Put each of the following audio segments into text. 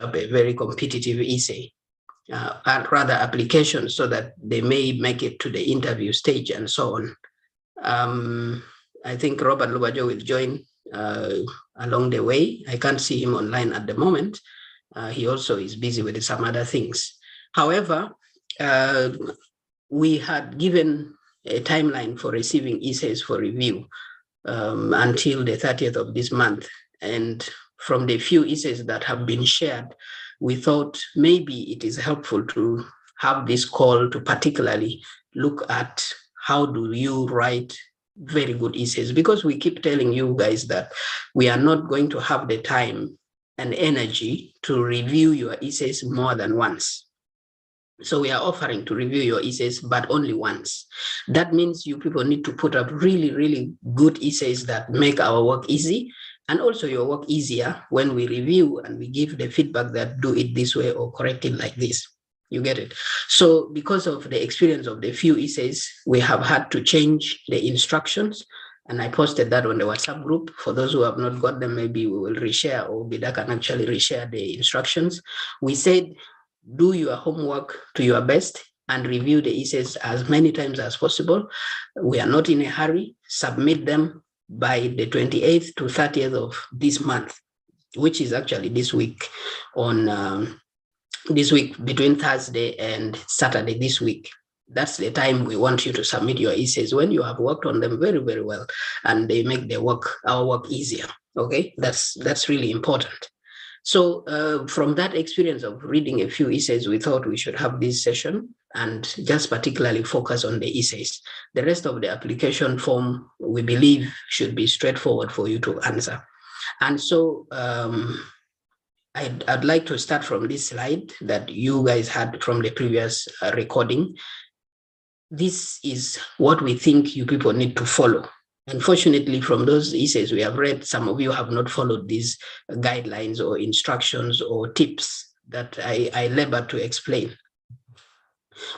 up a very competitive essay, rather application, so that they may make it to the interview stage and so on. I think Robert Lubajo will join along the way. I can't see him online at the moment. He also is busy with some other things. However, we had given a timeline for receiving essays for review until the 30th of this month. And from the few essays that have been shared, we thought maybe it is helpful to have this call to particularly look at how do you write very good essays, because we keep telling you guys that we are not going to have the time and energy to review your essays more than once. So we are offering to review your essays, but only once. That means you people need to put up really, really good essays that make our work easy, and also your work easier when we review and we give the feedback that do it this way or correct it like this. You get it? So because of the experience of the few essays, we have had to change the instructions. And I posted that on the WhatsApp group. For those who have not got them, maybe we will reshare, or Bida can actually reshare the instructions. We said, do your homework to your best and review the essays as many times as possible. We are not in a hurry. Submit them by the 28th to 30th of this month, which is actually this week, on this week between Thursday and Saturday this week. That's the time we want you to submit your essays, when you have worked on them very, very well, and they make our work easier. Okay, that's really important. So from that experience of reading a few essays, we thought we should have this session and just particularly focus on the essays. The rest of the application form, we believe, should be straightforward for you to answer. And so I'd like to start from this slide that you guys had from the previous recording. This is what we think you people need to follow. Unfortunately, from those essays we have read, some of you have not followed these guidelines or instructions or tips that I labor to explain.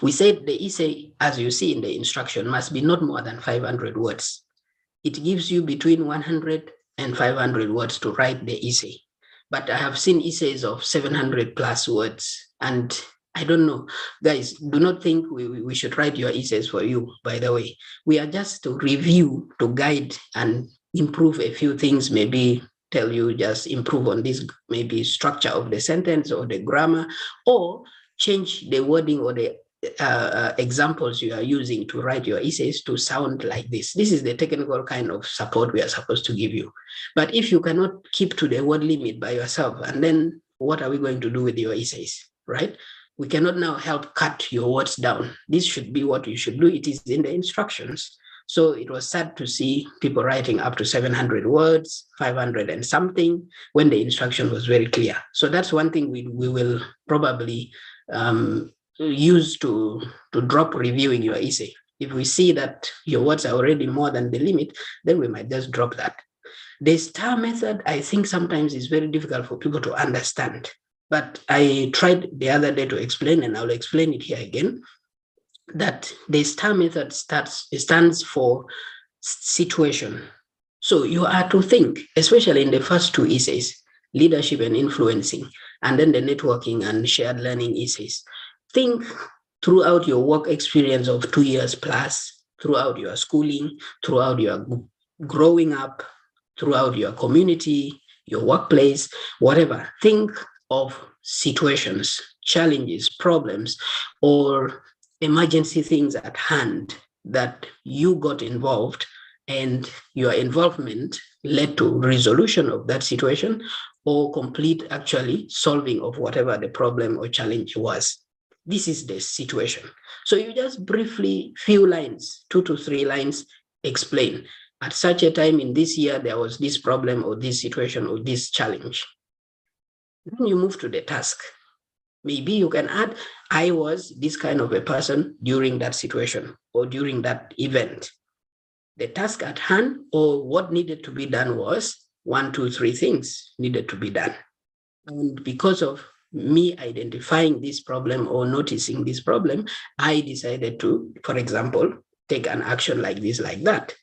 We said the essay, as you see in the instruction, must be not more than 500 words. It gives you between 100 and 500 words to write the essay. But I have seen essays of 700 plus words. And I don't know, guys, do not think we should write your essays for you, by the way. We are just to review, to guide and improve a few things, maybe tell you just improve on this, maybe structure of the sentence or the grammar, or change the wording or the examples you are using to write your essays to sound like this. This is the technical kind of support we are supposed to give you. But if you cannot keep to the word limit by yourself, and then what are we going to do with your essays, right? We cannot now help cut your words down. This should be what you should do. It is in the instructions. So it was sad to see people writing up to 700 words, 500 and something, when the instruction was very clear. So that's one thing we will probably use to drop reviewing your essay. If we see that your words are already more than the limit, then we might just drop that. The STAR method, I think sometimes is very difficult for people to understand. But I tried the other day to explain, and I'll explain it here again, that the STAR method stands for situation. So you are to think, especially in the first two essays, leadership and influencing, and then the networking and shared learning essays. Think throughout your work experience of 2 years plus, throughout your schooling, throughout your growing up, throughout your community, your workplace, whatever. Think of situations, challenges, problems, or emergency things at hand that you got involved, and your involvement led to resolution of that situation or complete actually solving of whatever the problem or challenge was. This is the situation. So you just briefly, few lines, 2 to 3 lines, explain. At such a time in this year, there was this problem or this situation or this challenge. Then you move to the task. Maybe you can add, I was this kind of a person during that situation or during that event. The task at hand or what needed to be done was 1, 2, 3 things needed to be done. And because of me identifying this problem or noticing this problem, I decided to, for example, take an action like this, like that.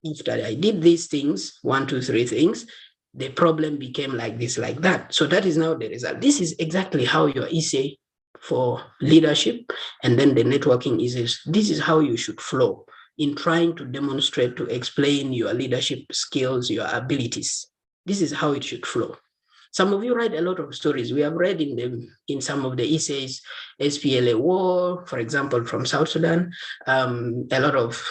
After I did these things, 1, 2, 3 things, the problem became like this, like that. So that is now the result. This is exactly how your essay for leadership and then the networking essays, this is how you should flow in trying to demonstrate, to explain your leadership skills, your abilities. This is how it should flow. Some of you write a lot of stories. We have read in them in some of the essays, SPLA war, for example, from South Sudan, a lot of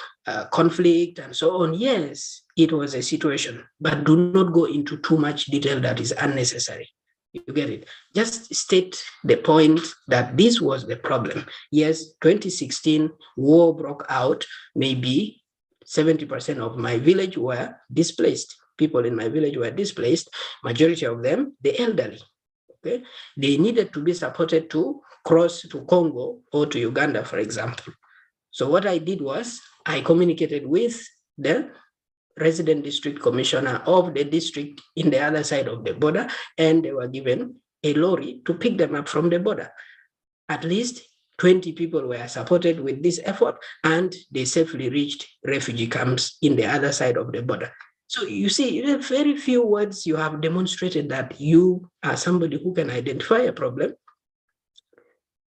conflict and so on. Yes, it was a situation, but do not go into too much detail that is unnecessary. You get it? Just state the point that this was the problem. Yes, 2016, war broke out. Maybe 70% of my village were displaced. People in my village were displaced, majority of them, the elderly. Okay? They needed to be supported to cross to Congo or to Uganda, for example. So what I did was I communicated with the resident district commissioner of the district in the other side of the border, and they were given a lorry to pick them up from the border. At least 20 people were supported with this effort, and they safely reached refugee camps in the other side of the border. So you see, in very few words, you have demonstrated that you are somebody who can identify a problem,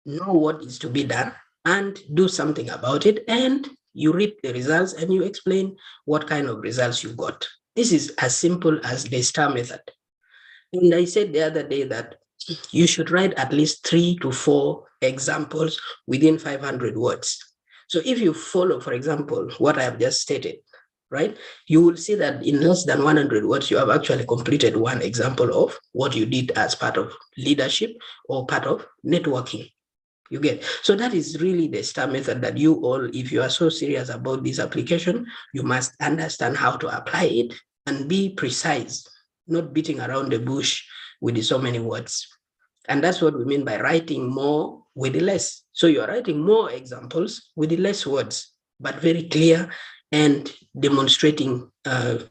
know what is to be done, and do something about it, and you reap the results and you explain what kind of results you got. This is as simple as the STAR method. And I said the other day that you should write at least 3 to 4 examples within 500 words. So if you follow, for example, what I have just stated, right, you will see that in less than 100 words, you have actually completed one example of what you did as part of leadership or part of networking. You get. So that is really the STAR method that you all, if you are so serious about this application, you must understand how to apply it and be precise, not beating around the bush with so many words. And that's what we mean by writing more with less. So you're writing more examples with less words, but very clear and demonstrating a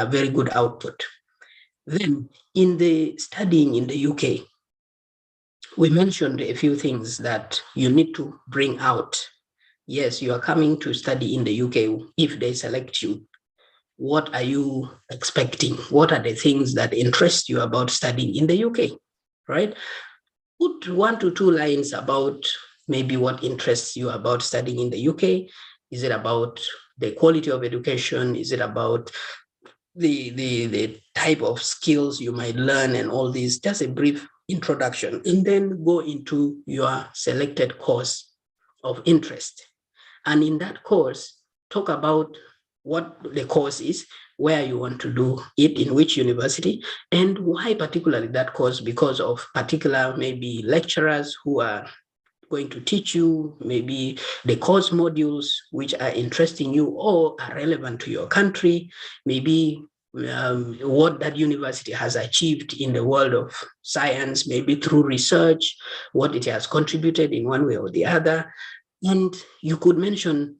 very good output. Then in the studying in the UK, we mentioned a few things that you need to bring out. Yes, you are coming to study in the UK. If they select you, what are you expecting? What are the things that interest you about studying in the UK, right? Put 1 to 2 lines about maybe what interests you about studying in the UK. Is it about the quality of education? Is it about the type of skills you might learn and all these? Just a brief introduction, and then go into your selected course of interest. And in that course, talk about what the course is, where you want to do it, in which university, and why particularly that course, because of particular maybe lecturers who are going to teach you, maybe the course modules which are interesting you or are relevant to your country, maybe what that university has achieved in the world of science, maybe through research, what it has contributed in one way or the other. And you could mention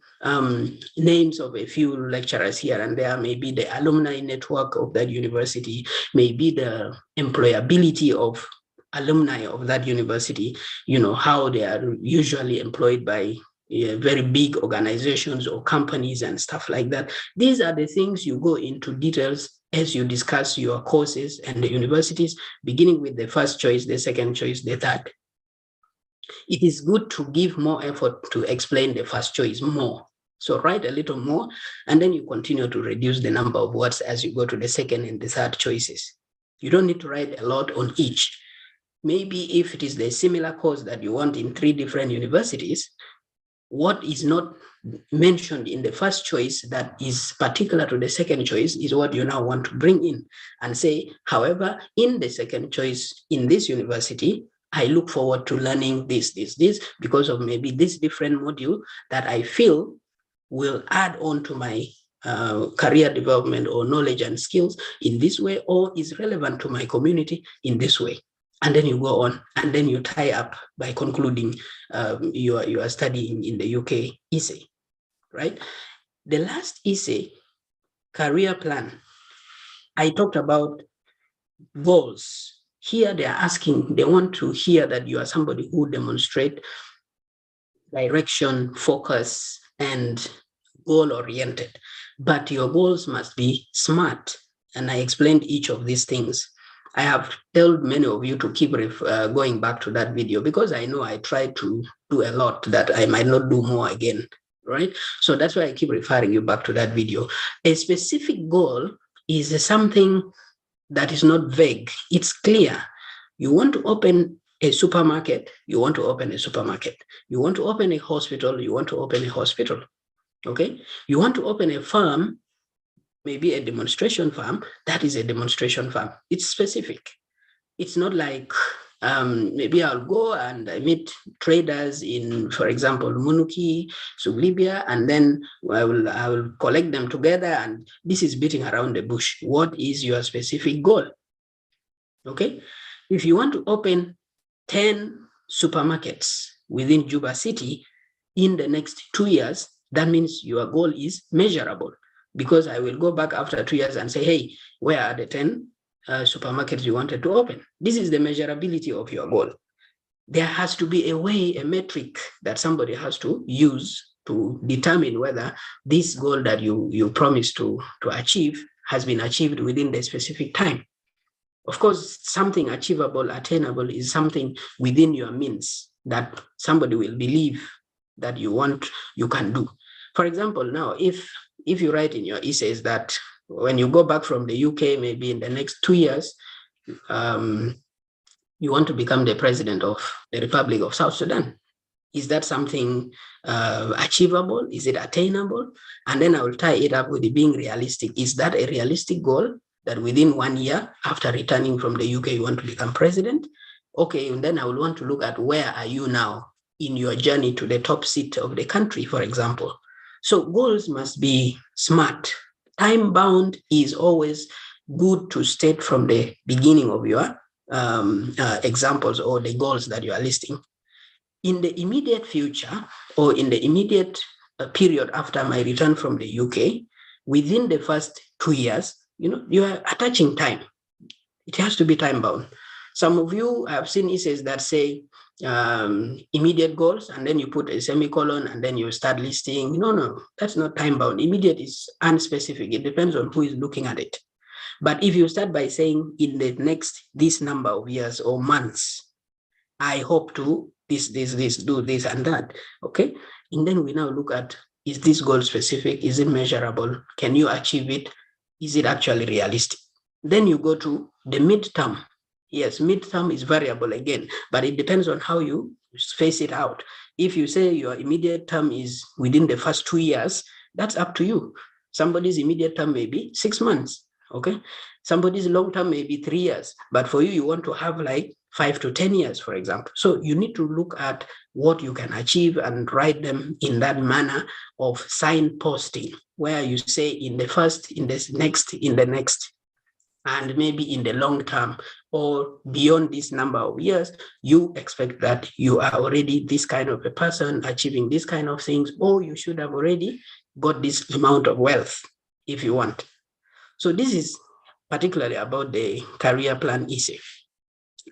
names of a few lecturers here and there, maybe the alumni network of that university, maybe the employability of alumni of that university, how they are usually employed by very big organizations or companies and stuff like that. These are the things you go into details as you discuss your courses and the universities, beginning with the first choice, the second choice, the third. It is good to give more effort to explain the first choice more. So write a little more, and then you continue to reduce the number of words as you go to the second and the third choices. You don't need to write a lot on each. Maybe if it is the similar course that you want in 3 different universities, what is not mentioned in the first choice that is particular to the second choice is what you now want to bring in and say, however, in the second choice in this university, I look forward to learning this, because of maybe this different module that I feel will add on to my career development or knowledge and skills in this way, or is relevant to my community in this way. And then you go on, and then you tie up by concluding you are studying in the UK essay, right? The last essay, career plan, I talked about goals. Here they are asking, they want to hear that you are somebody who demonstrate direction, focus, and goal-oriented. But your goals must be SMART. and I explained each of these things. I have told many of you to keep going back to that video, because I know I try to do a lot that I might not do more again, right? So that's why I keep referring you back to that video. A specific goal is something that is not vague. It's clear. You want to open a supermarket, you want to open a supermarket. You want to open a hospital, you want to open a hospital, okay? You want to open a farm, maybe a demonstration farm, that is a demonstration farm. It's specific. It's not like maybe I'll go and I meet traders in, for example, Munuki, Sublibia, and then I will collect them together, and this is beating around the bush. What is your specific goal? Okay, if you want to open 10 supermarkets within Juba City in the next 2 years, that means your goal is measurable, because I will go back after 2 years and say, hey, where are the 10 supermarkets you wanted to open? This is the measurability of your goal. There has to be a way, a metric that somebody has to use to determine whether this goal that you promised to achieve has been achieved within the specific time. Of course, something achievable, attainable is something within your means that somebody will believe that you can do. For example, now, if you write in your essays that when you go back from the UK, maybe in the next 2 years, you want to become the president of the Republic of South Sudan, is that something achievable? Is it attainable? And then I will tie it up with it being realistic. Is that a realistic goal, that within 1 year after returning from the UK, you want to become president? Okay, and then I will want to look at where are you now in your journey to the top seat of the country, for example. So goals must be smart. Time-bound is always good to state from the beginning of your examples or the goals that you are listing. In the immediate future, or in the immediate period after my return from the UK, within the first 2 years, you are attaching time. It has to be time-bound. Some of you have seen essays that say immediate goals, and then you put a semicolon, and then you start listing. No, that's not time-bound. Immediate is unspecific. It depends on who is looking at it. But if you start by saying in the next this number of years or months, I hope to this, do this and that, okay? And then we now look at, is this goal specific? Is it measurable? Can you achieve it? Is it actually realistic? Then you go to the midterm. Yes, midterm is variable again, but it depends on how you space it out. If you say your immediate term is within the first 2 years, that's up to you. Somebody's immediate term may be 6 months, okay? Somebody's long term may be 3 years, but for you want to have like 5 to 10 years, for example. So you need to look at what you can achieve and write them in that manner of signposting, where you say in the first, in this next, in the next, and maybe in the long term or beyond this number of years, you expect that you are already this kind of a person achieving this kind of things, or you should have already got this amount of wealth if you want. So this is particularly about the career plan essay.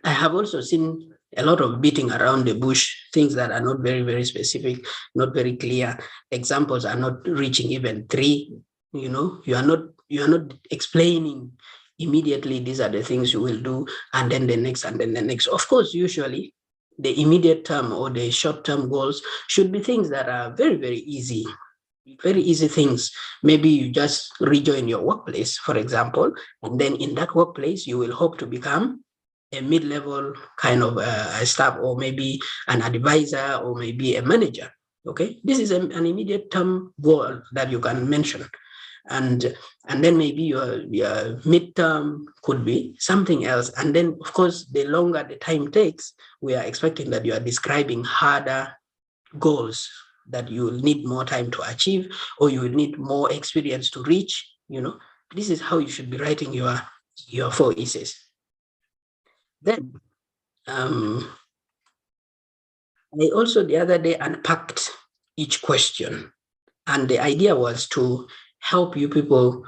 I have also seen a lot of beating around the bush, things that are not very, very specific, not very clear. Examples are not reaching even 3. You are not explaining immediately these are the things you will do, and then the next, and then the next. Of course, usually the immediate term or the short-term goals should be things that are very, very easy. Very easy things. Maybe you just rejoin your workplace, for example, and then in that workplace, you will hope to become a mid-level kind of staff, or maybe an advisor, or maybe a manager. Okay, this is an immediate term goal that you can mention. And then maybe your midterm could be something else. And then, of course, the longer the time takes, we are expecting that you are describing harder goals that you will need more time to achieve, or you will need more experience to reach. This is how you should be writing your 4 essays. Then I also the other day unpacked each question, and the idea was to help you people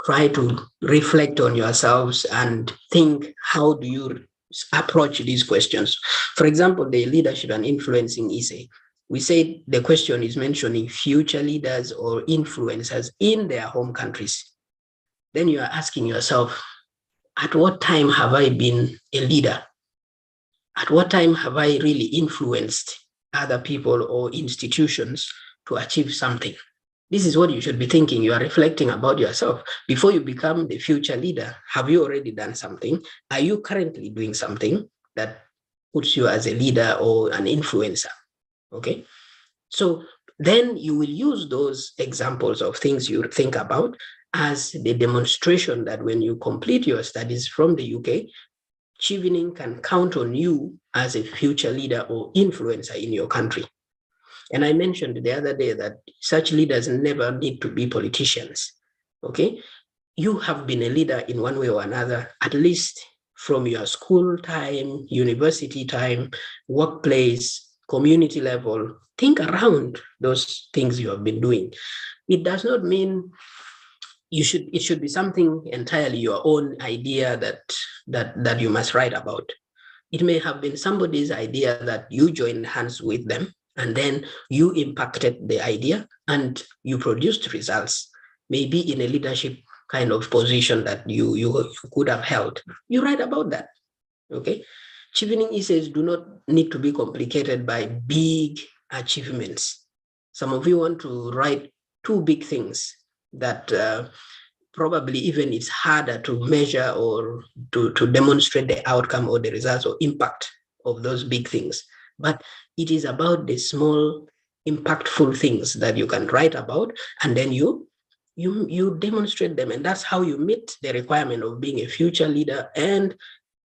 try to reflect on yourselves and think, how do you approach these questions? For example, the leadership and influencing essay, we said the question is mentioning future leaders or influencers in their home countries. then you are asking yourself, at what time have I been a leader? At what time have I really influenced other people or institutions to achieve something? This is what you should be thinking. You are reflecting about yourself. Before you become the future leader, have you already done something? Are you currently doing something that puts you as a leader or an influencer? Okay. So then you will use those examples of things you think about as the demonstration that when you complete your studies from the UK, Chevening can count on you as a future leader or influencer in your country. And I mentioned the other day that such leaders never need to be politicians. Okay? You have been a leader in one way or another, at least from your school time, university time, workplace, community level. Think around those things you have been doing. It does not mean it should be something entirely your own idea that you must write about. It may have been somebody's idea that you joined hands with them, and then you impacted the idea and you produced results, maybe in a leadership kind of position that you could have held. You write about that. Okay. Chevening essays do not need to be complicated by big achievements. Some of you want to write two big things that probably even it's harder to measure or to demonstrate the outcome or the results or impact of those big things. But it is about the small, impactful things that you can write about, and then you demonstrate them. And that's how you meet the requirement of being a future leader and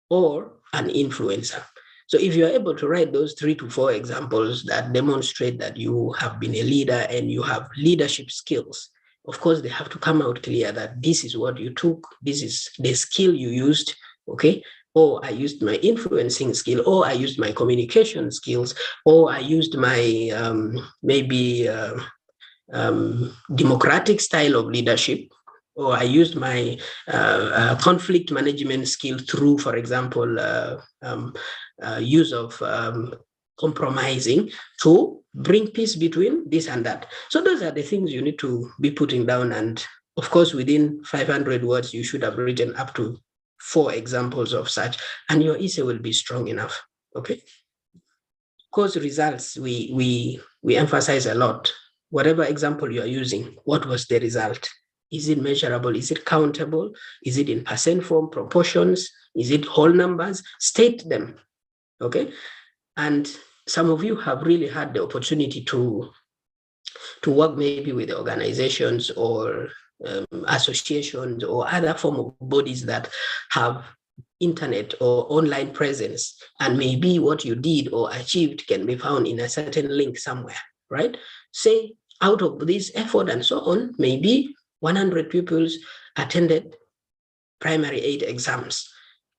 or an influencer. So if you're able to write those 3 to 4 examples that demonstrate that you have been a leader and you have leadership skills, of course, they have to come out clear that this is what you took, this is the skill you used, okay? Or I used my influencing skill, or I used my communication skills, or I used my democratic style of leadership, or I used my conflict management skill through, for example, use of compromising to bring peace between this and that. So those are the things you need to be putting down. And of course, within 500 words, you should have written up to 4 examples of such, and your essay will be strong enough. Okay. Of course, results, we emphasize a lot. Whatever example you are using, what was the result? Is it measurable? Is it countable? Is it in percent form, proportions? Is it whole numbers? State them, okay? And some of you have really had the opportunity to work maybe with organizations or associations or other form of bodies that have internet or online presence, and maybe what you did or achieved can be found in a certain link somewhere, right? Say out of this effort and so on, maybe 100 pupils attended primary 8 exams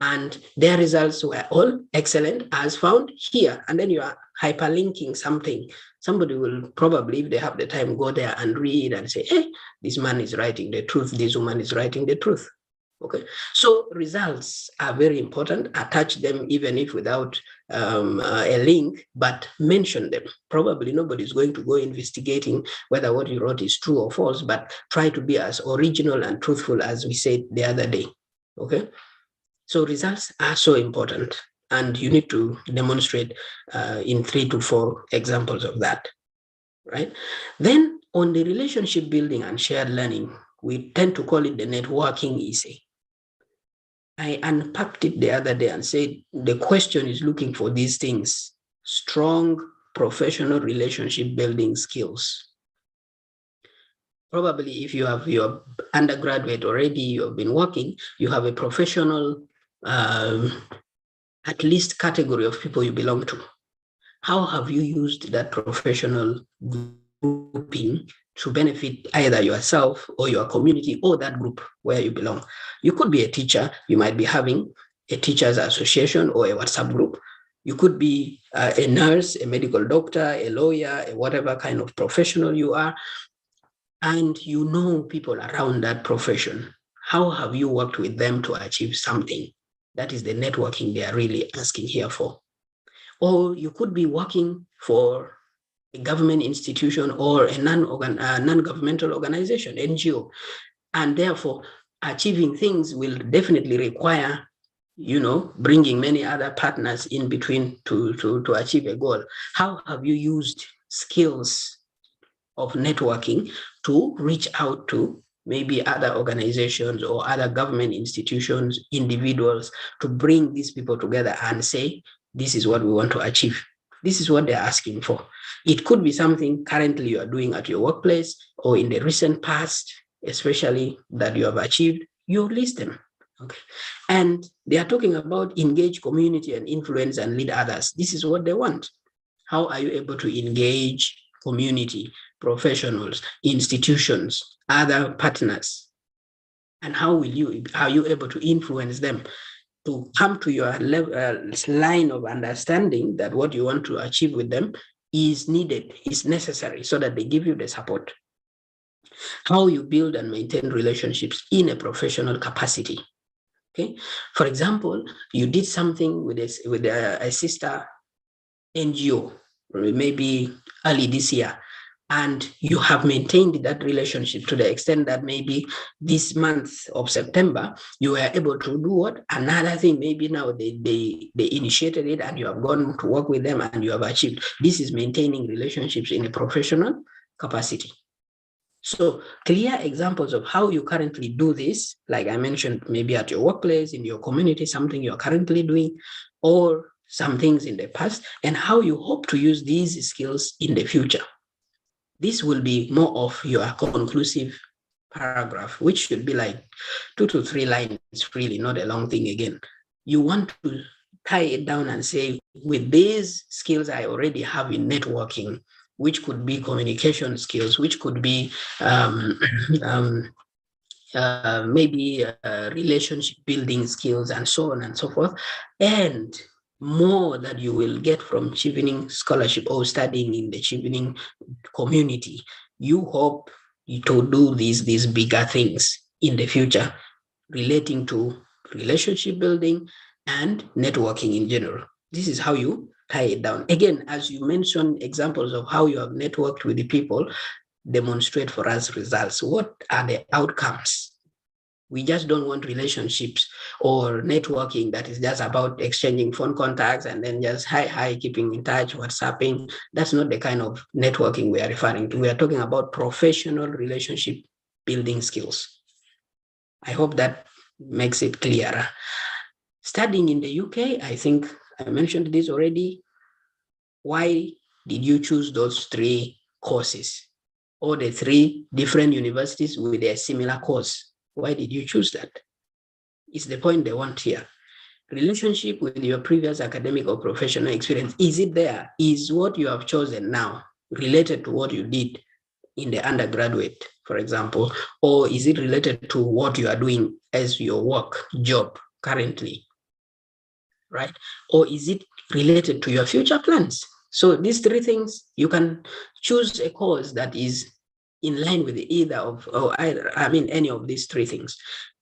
and their results were all excellent as found here. And then you are hyperlinking something. Somebody will probably, if they have the time, go there and read and say, hey, this man is writing the truth, this woman is writing the truth. Okay, so results are very important. Attach them even if without a link, but mention them. Probably nobody's going to go investigating whether what you wrote is true or false, but try to be as original and truthful as we said the other day. Okay, so results are so important, and you need to demonstrate in 3 to 4 examples of that, right? Then on the relationship building and shared learning, we tend to call it the networking essay. I unpacked it the other day and said the question is looking for these things: strong professional relationship building skills. Probably if you have your undergraduate already, you have been working, you have a professional, at least category of people you belong to. How have you used that professional grouping to benefit either yourself or your community or that group where you belong? You could be a teacher. You might be having a teachers association or a WhatsApp group. You could be a nurse, a medical doctor, a lawyer, whatever kind of professional you are, and you know people around that profession. How have you worked with them to achieve something? That is the networking they are really asking here for. Or you could be working for a government institution or a non-governmental organization, NGO. And therefore, achieving things will definitely require, bringing many other partners in between to achieve a goal. How have you used skills of networking to reach out to maybe other organizations or other government institutions, individuals, to bring these people together and say, this is what we want to achieve. This is what they're asking for. It could be something currently you are doing at your workplace or in the recent past, especially that you have achieved. You list them. Okay. And they are talking about engage community and influence and lead others. This is what they want. How are you able to engage community, professionals, institutions, other partners? And how are you able to influence them to come to your line of understanding that what you want to achieve with them is needed, is necessary, so that they give you the support? How you build and maintain relationships in a professional capacity. Okay, for example, you did something with a sister NGO, maybe early this year, and you have maintained that relationship to the extent that maybe this month of September, you were able to do what? Another thing, maybe now they initiated it and you have gone to work with them and you have achieved. This is maintaining relationships in a professional capacity. So clear examples of how you currently do this, like I mentioned, maybe at your workplace, in your community, something you're currently doing, or some things in the past, and how you hope to use these skills in the future. This will be more of your conclusive paragraph, which should be like 2 to 3 lines, really, not a long thing again. You want to tie it down and say, with these skills I already have in networking, which could be communication skills, which could be maybe relationship building skills, and so on and so forth, and more that you will get from Chevening scholarship or studying in the Chevening community. You hope to do these bigger things in the future relating to relationship building and networking in general. This is how you tie it down. Again, as you mentioned, examples of how you have networked with the people demonstrate for us results. What are the outcomes? We just don't want relationships or networking that is just about exchanging phone contacts and then just hi, keeping in touch, WhatsApping. That's not the kind of networking we are referring to. We are talking about professional relationship building skills. I hope that makes it clearer. Studying in the UK, I think I mentioned this already. Why did you choose those 3 courses, or the 3 different universities with a similar course? Why did you choose that? It's the point they want here. Relationship with your previous academic or professional experience, is it there? Is what you have chosen now related to what you did in the undergraduate, for example, or is it related to what you are doing as your work job currently, right? Or is it related to your future plans? So these 3 things, you can choose a course that is in line with either of, or either, any of these 3 things.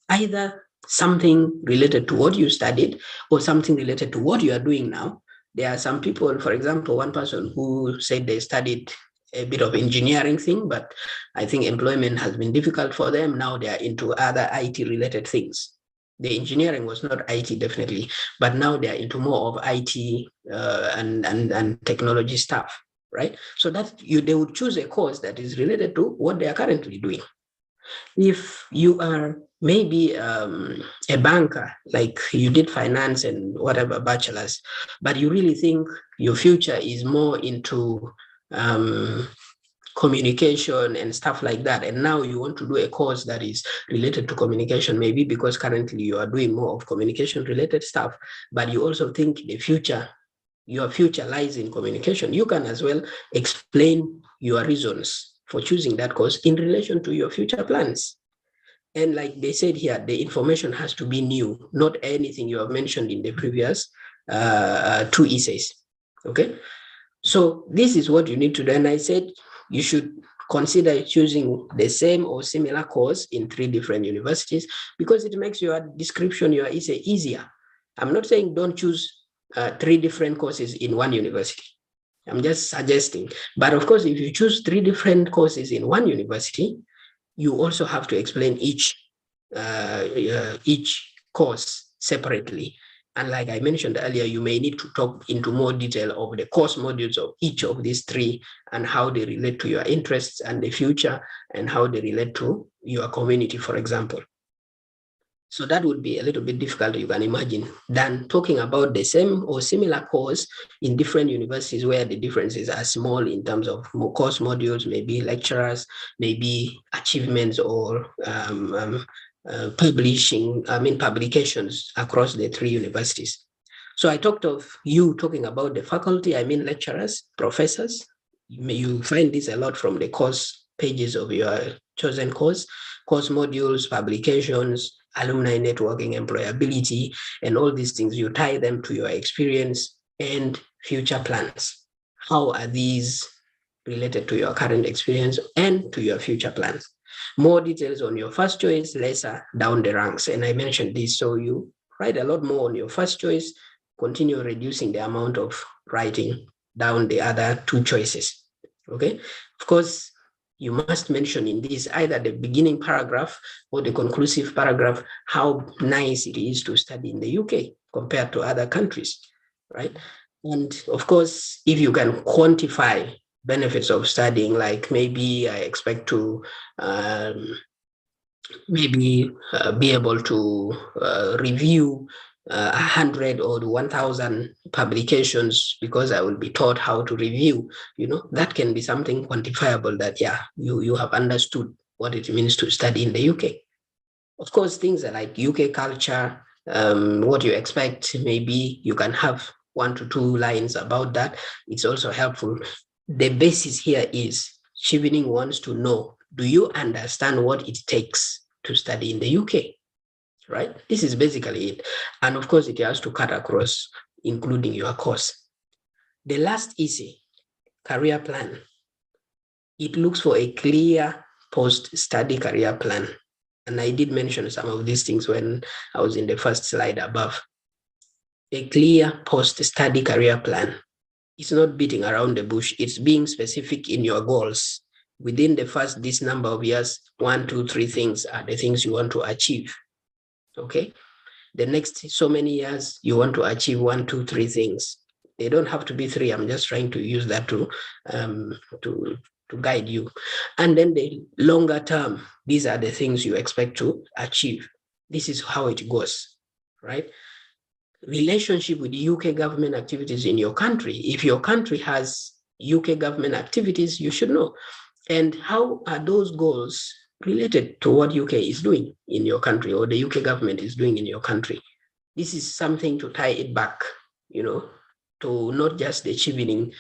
Either something related to what you studied or something related to what you are doing now. There are some people, for example, one person who said they studied a bit of engineering thing, but I think employment has been difficult for them. Now they are into other IT related things. The engineering was not IT, definitely, but now they are into more of IT and technology stuff, right? So that they would choose a course that is related to what they are currently doing. If you are maybe a banker, like you did finance and whatever bachelor's, but you really think your future is more into communication and stuff like that, and now you want to do a course that is related to communication, maybe because currently you are doing more of communication related stuff, but you also think your future lies in communication, you can as well explain your reasons for choosing that course in relation to your future plans. And like they said here, the information has to be new, not anything you have mentioned in the previous 2 essays. Okay, so this is what you need to do. And I said you should consider choosing the same or similar course in 3 different universities, because it makes your description, your essay, easier. I'm not saying don't choose 3 different courses in one university. I'm just suggesting. But of course, if you choose 3 different courses in one university, you also have to explain each each course separately. And like I mentioned earlier, you may need to talk into more detail of the course modules of each of these three and how they relate to your interests and the future and how they relate to your community, for example. So that would be a little bit difficult, you can imagine, than talking about the same or similar course in different universities where the differences are small in terms of course modules, maybe lecturers, maybe achievements or publications across the three universities. So I talked of you talking about the faculty, I mean lecturers, professors. You find this a lot from the course pages of your chosen course modules, publications, alumni networking, employability, and all these things. You tie them to your experience and future plans. How are these related to your current experience and to your future plans? More details on your first choice, lesser down the ranks. And I mentioned this, so you write a lot more on your first choice, continue reducing the amount of writing down the other two choices. Okay, of course, you must mention in this either the beginning paragraph or the conclusive paragraph how nice it is to study in the UK compared to other countries, right? And of course, if you can quantify benefits of studying, like maybe I expect to be able to review 100 or 1,000 publications because I will be taught how to review, that can be something quantifiable that, yeah, you have understood what it means to study in the UK. Of course, things are like UK culture, what you expect, maybe you can have 1 to 2 lines about that. It's also helpful. The basis here is Chevening wants to know, do you understand what it takes to study in the UK? Right? This is basically it. And of course, it has to cut across, including your course. The last easy career plan. It looks for a clear post-study career plan. And I did mention some of these things when I was in the first slide above. A clear post-study career plan. It's not beating around the bush. It's being specific in your goals. Within the first this number of years, 1, 2, 3 things are the things you want to achieve. Okay. The next so many years, you want to achieve 1, 2, 3 things. They don't have to be 3. I'm just trying to use that to guide you. And then the longer term, these are the things you expect to achieve. This is how it goes, right? Relationship with UK government activities in your country. If your country has UK government activities, you should know. And how are those goals related to what UK is doing in your country or the UK government is doing in your country? This is something to tie it back, to not just the Chevening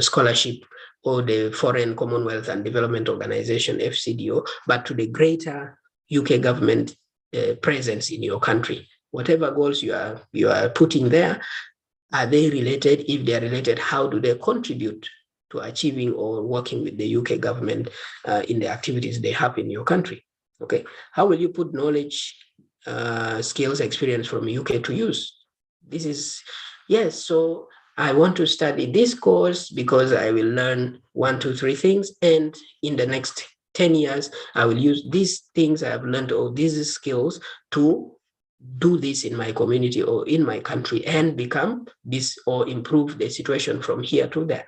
scholarship or the Foreign Commonwealth and Development Organization, FCDO, but to the greater UK government presence in your country. Whatever goals you are putting there, are they related? If they are related, how do they contribute to achieving or working with the UK government in the activities they have in your country? Okay, how will you put knowledge, skills, experience from UK to use? This is, yes, so I want to study this course because I will learn 1, 2, 3 things, and in the next 10 years, I will use these things I have learned or these skills to do this in my community or in my country and become this or improve the situation from here to there.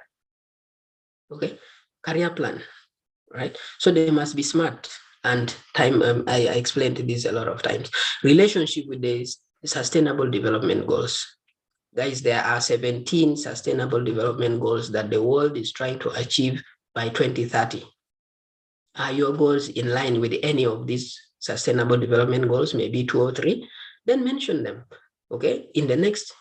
Okay, career plan, right? So they must be smart and time. I explained this a lot of times. Relationship with the sustainable development goals. Guys, there are 17 sustainable development goals that the world is trying to achieve by 2030. Are your goals in line with any of these sustainable development goals, maybe 2 or 3? Then mention them. Okay, in the next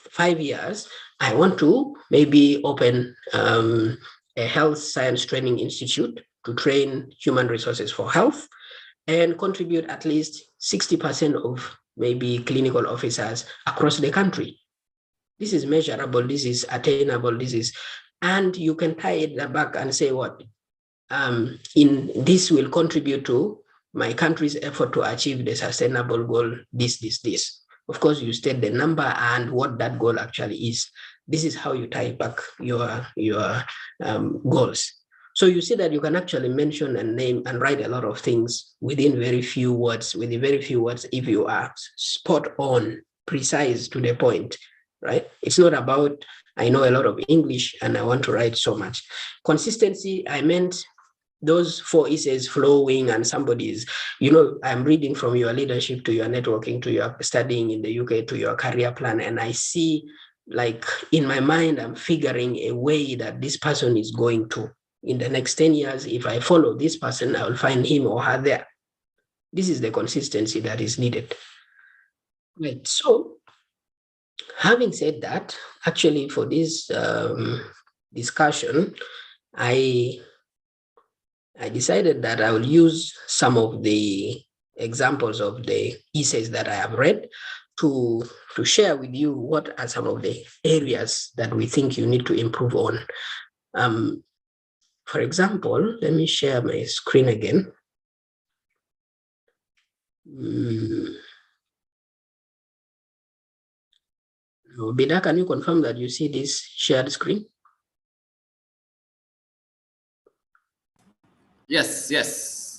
5 years, I want to maybe open a health science training institute to train human resources for health and contribute at least 60% of maybe clinical officers across the country. This is measurable, this is attainable, and you can tie it back and say what? In this will contribute to my country's effort to achieve the sustainable goal, this. Of course, you state the number and what that goal actually is. This is how you tie back your goals. So you see that you can actually mention and name and write a lot of things within very few words, if you are spot on, precise to the point, right? It's not about, I know a lot of English and I want to write so much. Consistency, I meant those 4 essays flowing, and somebody's, I'm reading from your leadership to your networking to your studying in the UK to your career plan, and I see, like, in my mind, I'm figuring a way that this person is going to, in the next 10 years, if I follow this person, I will find him or her there. This is the consistency that is needed. Right. So, having said that, actually, for this discussion, I decided that I will use some of the examples of the essays that I have read to share with you what are some of the areas that we think you need to improve on. For example, let me share my screen again. Bida, can you confirm that you see this shared screen? Yes.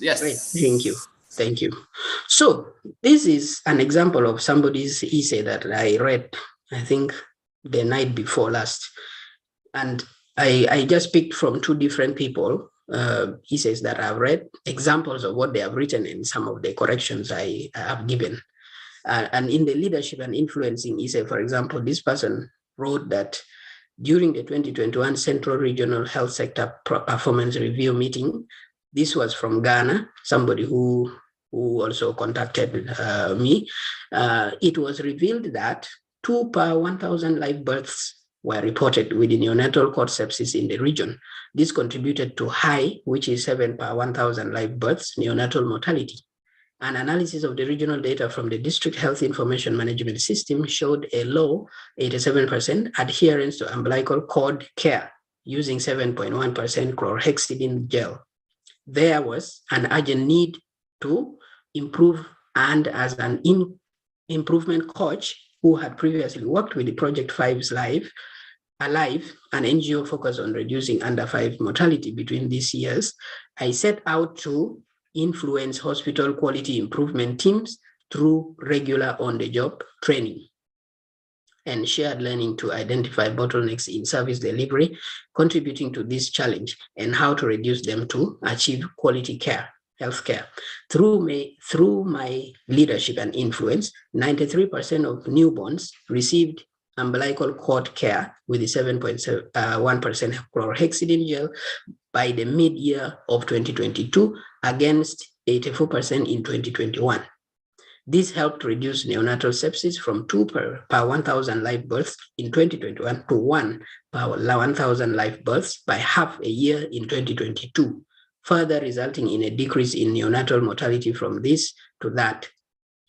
Great, thank you. So this is an example of somebody's essay that I read, I think, the night before last. And I just picked from 2 different people, essays that I've read, examples of what they have written and some of the corrections I have given. And in the leadership and influencing essay, for example, this person wrote that during the 2021 Central Regional Health Sector Performance Review meeting, this was from Ghana, somebody who also contacted me. It was revealed that 2 per 1,000 live births were reported with neonatal cord sepsis in the region. This contributed to high, which is 7 per 1,000 live births, neonatal mortality. An analysis of the regional data from the District Health Information Management System showed a low 87% adherence to umbilical cord care using 7.1% chlorhexidine gel. There was an urgent need to improve, and as an improvement coach who had previously worked with the Project 5's Alive, an NGO focused on reducing under 5 mortality between these years, I set out to influence hospital quality improvement teams through regular on-the-job training and shared learning to identify bottlenecks in service delivery, contributing to this challenge, and how to reduce them to achieve quality care, healthcare. Through my leadership and influence, 93% of newborns received umbilical cord care with the 7.1% chlorhexidine gel by the mid-year of 2022 against 84% in 2021. This helped reduce neonatal sepsis from 2 per 1,000 live births in 2021 to 1 per 1,000 live births by half a year in 2022, further resulting in a decrease in neonatal mortality from this to that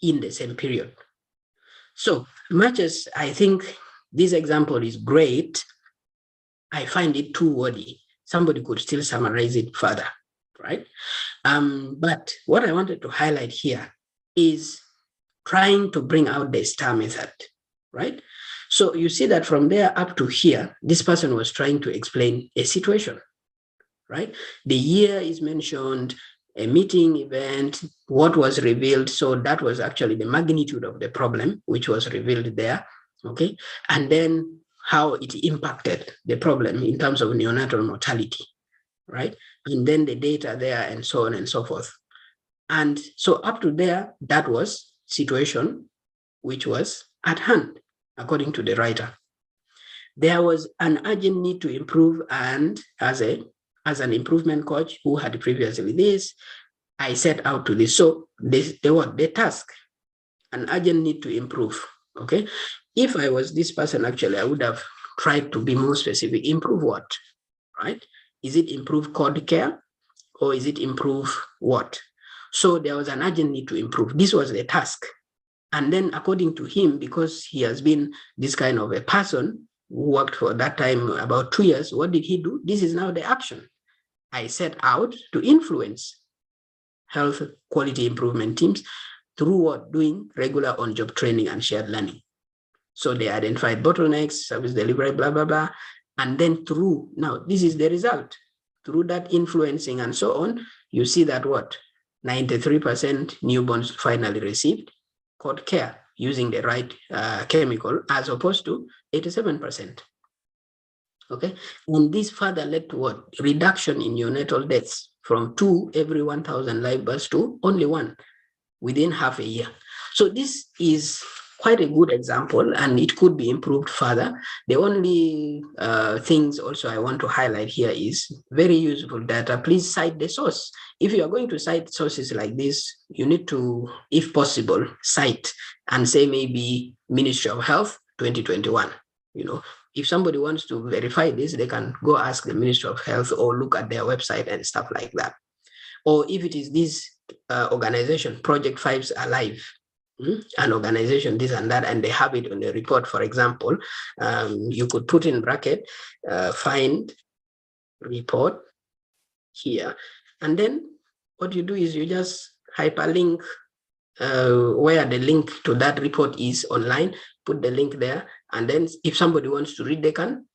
in the same period. So much as I think this example is great, I find it too wordy. Somebody could still summarize it further, right? But what I wanted to highlight here is trying to bring out the STAR method, right? So you see that from there up to here, this person was trying to explain a situation, right? The year is mentioned, a meeting event, what was revealed. So that was actually the magnitude of the problem, which was revealed there, okay? And then how it impacted the problem in terms of neonatal mortality, right? And then the data there and so on and so forth. And so up to there, that was situation which was at hand, according to the writer. There was an urgent need to improve, and as an improvement coach who had previously this, I set out to this. So the task, an urgent need to improve, okay? If I was this person, actually, I would have tried to be more specific. Improve what, right? Is it improve cord care, or is it improve what? So there was an urgent need to improve. This was the task. And then according to him, because he has been this kind of a person who worked for that time about 2 years, what did he do? This is now the action. I set out to influence health quality improvement teams through what? Doing regular on-job training and shared learning. So they identified bottlenecks, service delivery, blah, blah, blah. And then through, now this is the result. through that influencing and so on, you see that what? 93% newborns finally received cord care using the right chemical, as opposed to 87%. Okay, and this further led to what? Reduction in neonatal deaths from 2 every 1,000 live births to only 1 within half a year. So this is quite a good example, and it could be improved further. The only things also I want to highlight here is very useful data. Please cite the source. If you are going to cite sources like this, you need to, if possible, cite and say maybe Ministry of Health 2021. You know, if somebody wants to verify this, they can go ask the Ministry of Health or look at their website and stuff like that. Or if it is this organization, Project Fives Alive, an organization, this and that, and they have it on the report, for example, you could put in bracket, find report here. And then what you do is you just hyperlink where the link to that report is online, put the link there. And then if somebody wants to read, they can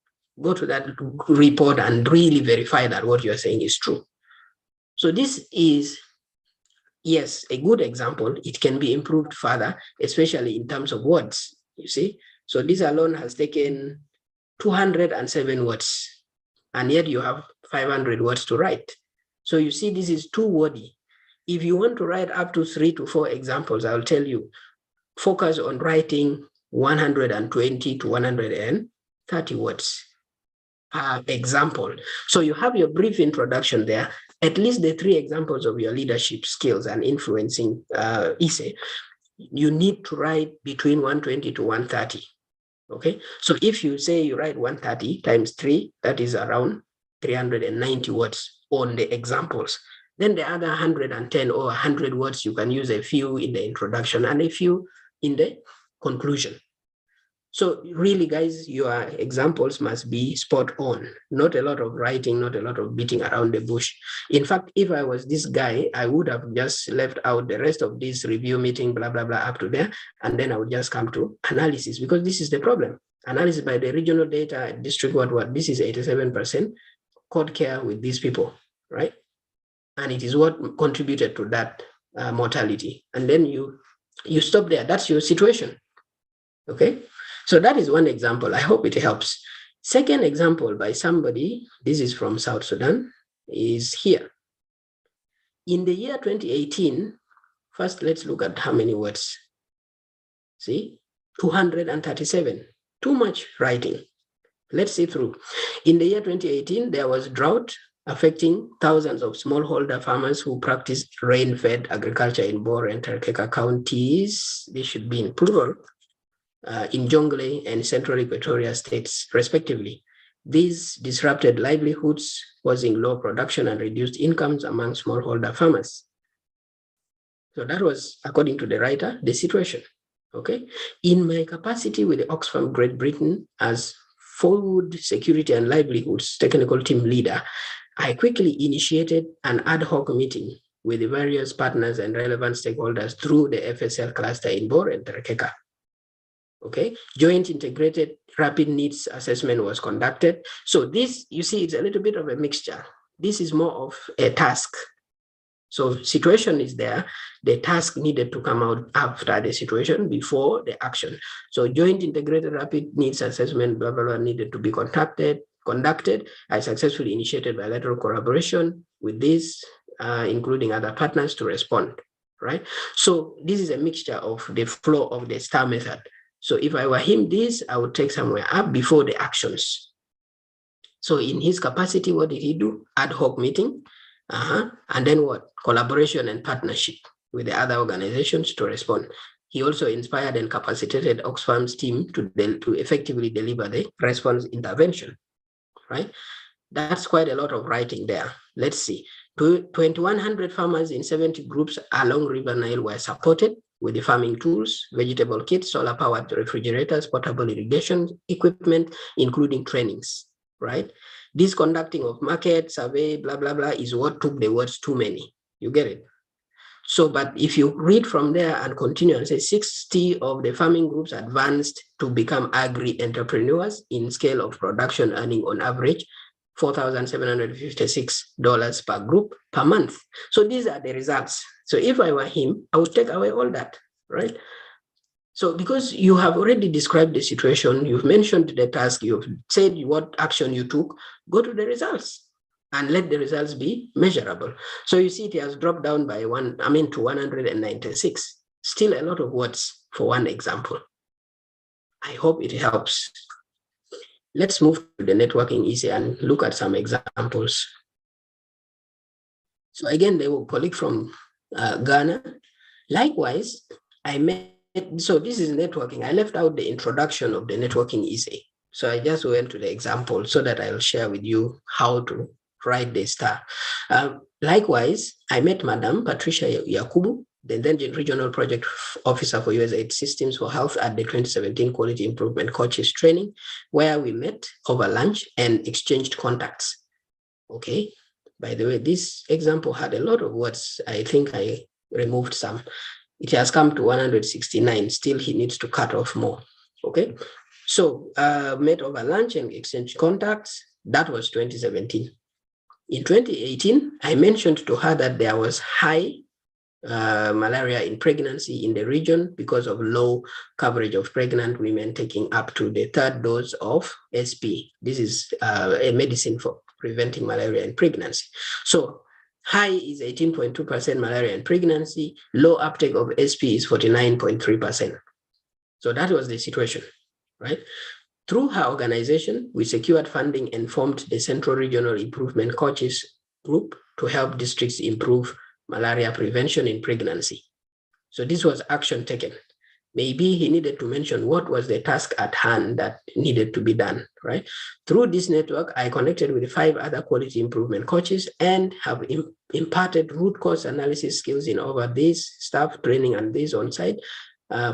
go to that report and really verify that what you're saying is true. So this is, yes, a good example. It can be improved further, especially in terms of words, you see. So this alone has taken 207 words, and yet you have 500 words to write. So you see, this is too wordy. If you want to write up to 3 to 4 examples, I'll tell you, focus on writing 120 to 130 words per example. So you have your brief introduction there, at least the 3 examples of your leadership skills and influencing essay. You need to write between 120 to 130. Okay, so if you say you write 130 times 3, that is around 390 words on the examples. Then the other 110 or 100 words, you can use a few in the introduction and a few in the conclusion. So really, guys, your examples must be spot on, not a lot of writing, not a lot of beating around the bush. In fact, if I was this guy, I would have just left out the rest of this review meeting, blah, blah, blah, up to there, and then I would just come to analysis, because this is the problem. Analysis by the regional data, district, what, this is 87% cord care with these people, right? And it is what contributed to that mortality. And then you stop there. That's your situation, okay? So that is one example. I hope it helps. Second example by somebody, this is from South Sudan, is here. In the year 2018, first let's look at how many words. See, 237, too much writing. Let's see through. In the year 2018, there was drought affecting thousands of smallholder farmers who practiced rain-fed agriculture in Bor and Terkeka counties. They should be in plural. In Jonglei and Central Equatoria states, respectively. These disrupted livelihoods, causing low production and reduced incomes among smallholder farmers. So that was, according to the writer, the situation. Okay. In my capacity with the Oxfam Great Britain as Food Security and Livelihoods Technical Team Leader, I quickly initiated an ad hoc meeting with the various partners and relevant stakeholders through the FSL cluster in Bor and Terkeka. Okay, joint integrated rapid needs assessment was conducted. So this, you see, it's a little bit of a mixture. This is more of a task. So situation is there. The task needed to come out after the situation, before the action. So joint integrated rapid needs assessment, blah, blah, blah, needed to be conducted. I successfully initiated bilateral collaboration with this, including other partners to respond, right? So this is a mixture of the flow of the STAR method. So if I were him, I would take somewhere up before the actions. So in his capacity, what did he do? Ad hoc meeting, and then what? Collaboration and partnership with the other organizations to respond. He also inspired and capacitated Oxfam's team to effectively deliver the response intervention, right? That's quite a lot of writing there. Let's see. 2,100 farmers in 70 groups along River Nile were supported with the farming tools, vegetable kits, solar-powered refrigerators, portable irrigation equipment, including trainings, right? This conducting of market, survey, blah, blah, blah, is what took the words too many. You get it? So, but if you read from there and continue and say 60 of the farming groups advanced to become agri-entrepreneurs in scale of production, earning on average $4,756 per group per month. So these are the results. So if I were him, I would take away all that, right? So because you have already described the situation, you've mentioned the task, you've said what action you took, go to the results and let the results be measurable. So you see it has dropped down by to 196. Still a lot of words for one example. I hope it helps. Let's move to the networking easy and look at some examples. So again, they were a colleague from Ghana. Likewise, so this is networking. I left out the introduction of the networking easy. So I just went to the example so that I'll share with you how to write the star. Likewise, I met Madam Patricia Yakubu, the then Regional Project Officer for USAID Systems for Health at the 2017 Quality Improvement Coaches Training, where we met over lunch and exchanged contacts. Okay. By the way, this example had a lot of words. I think I removed some. It has come to 169. Still, he needs to cut off more. Okay. So met over lunch and exchanged contacts. That was 2017. In 2018, I mentioned to her that there was high malaria in pregnancy in the region because of low coverage of pregnant women taking up to the 3rd dose of SP. This is a medicine for preventing malaria in pregnancy. So high is 18.2% malaria in pregnancy, low uptake of SP is 49.3%. So that was the situation, right? Through her organization, we secured funding and formed the Central Regional Improvement Coaches Group to help districts improve malaria prevention in pregnancy. So this was action taken. Maybe he needed to mention what was the task at hand that needed to be done, right? Through this network, I connected with 5 other quality improvement coaches and have imparted root cause analysis skills in over this staff training and this on-site,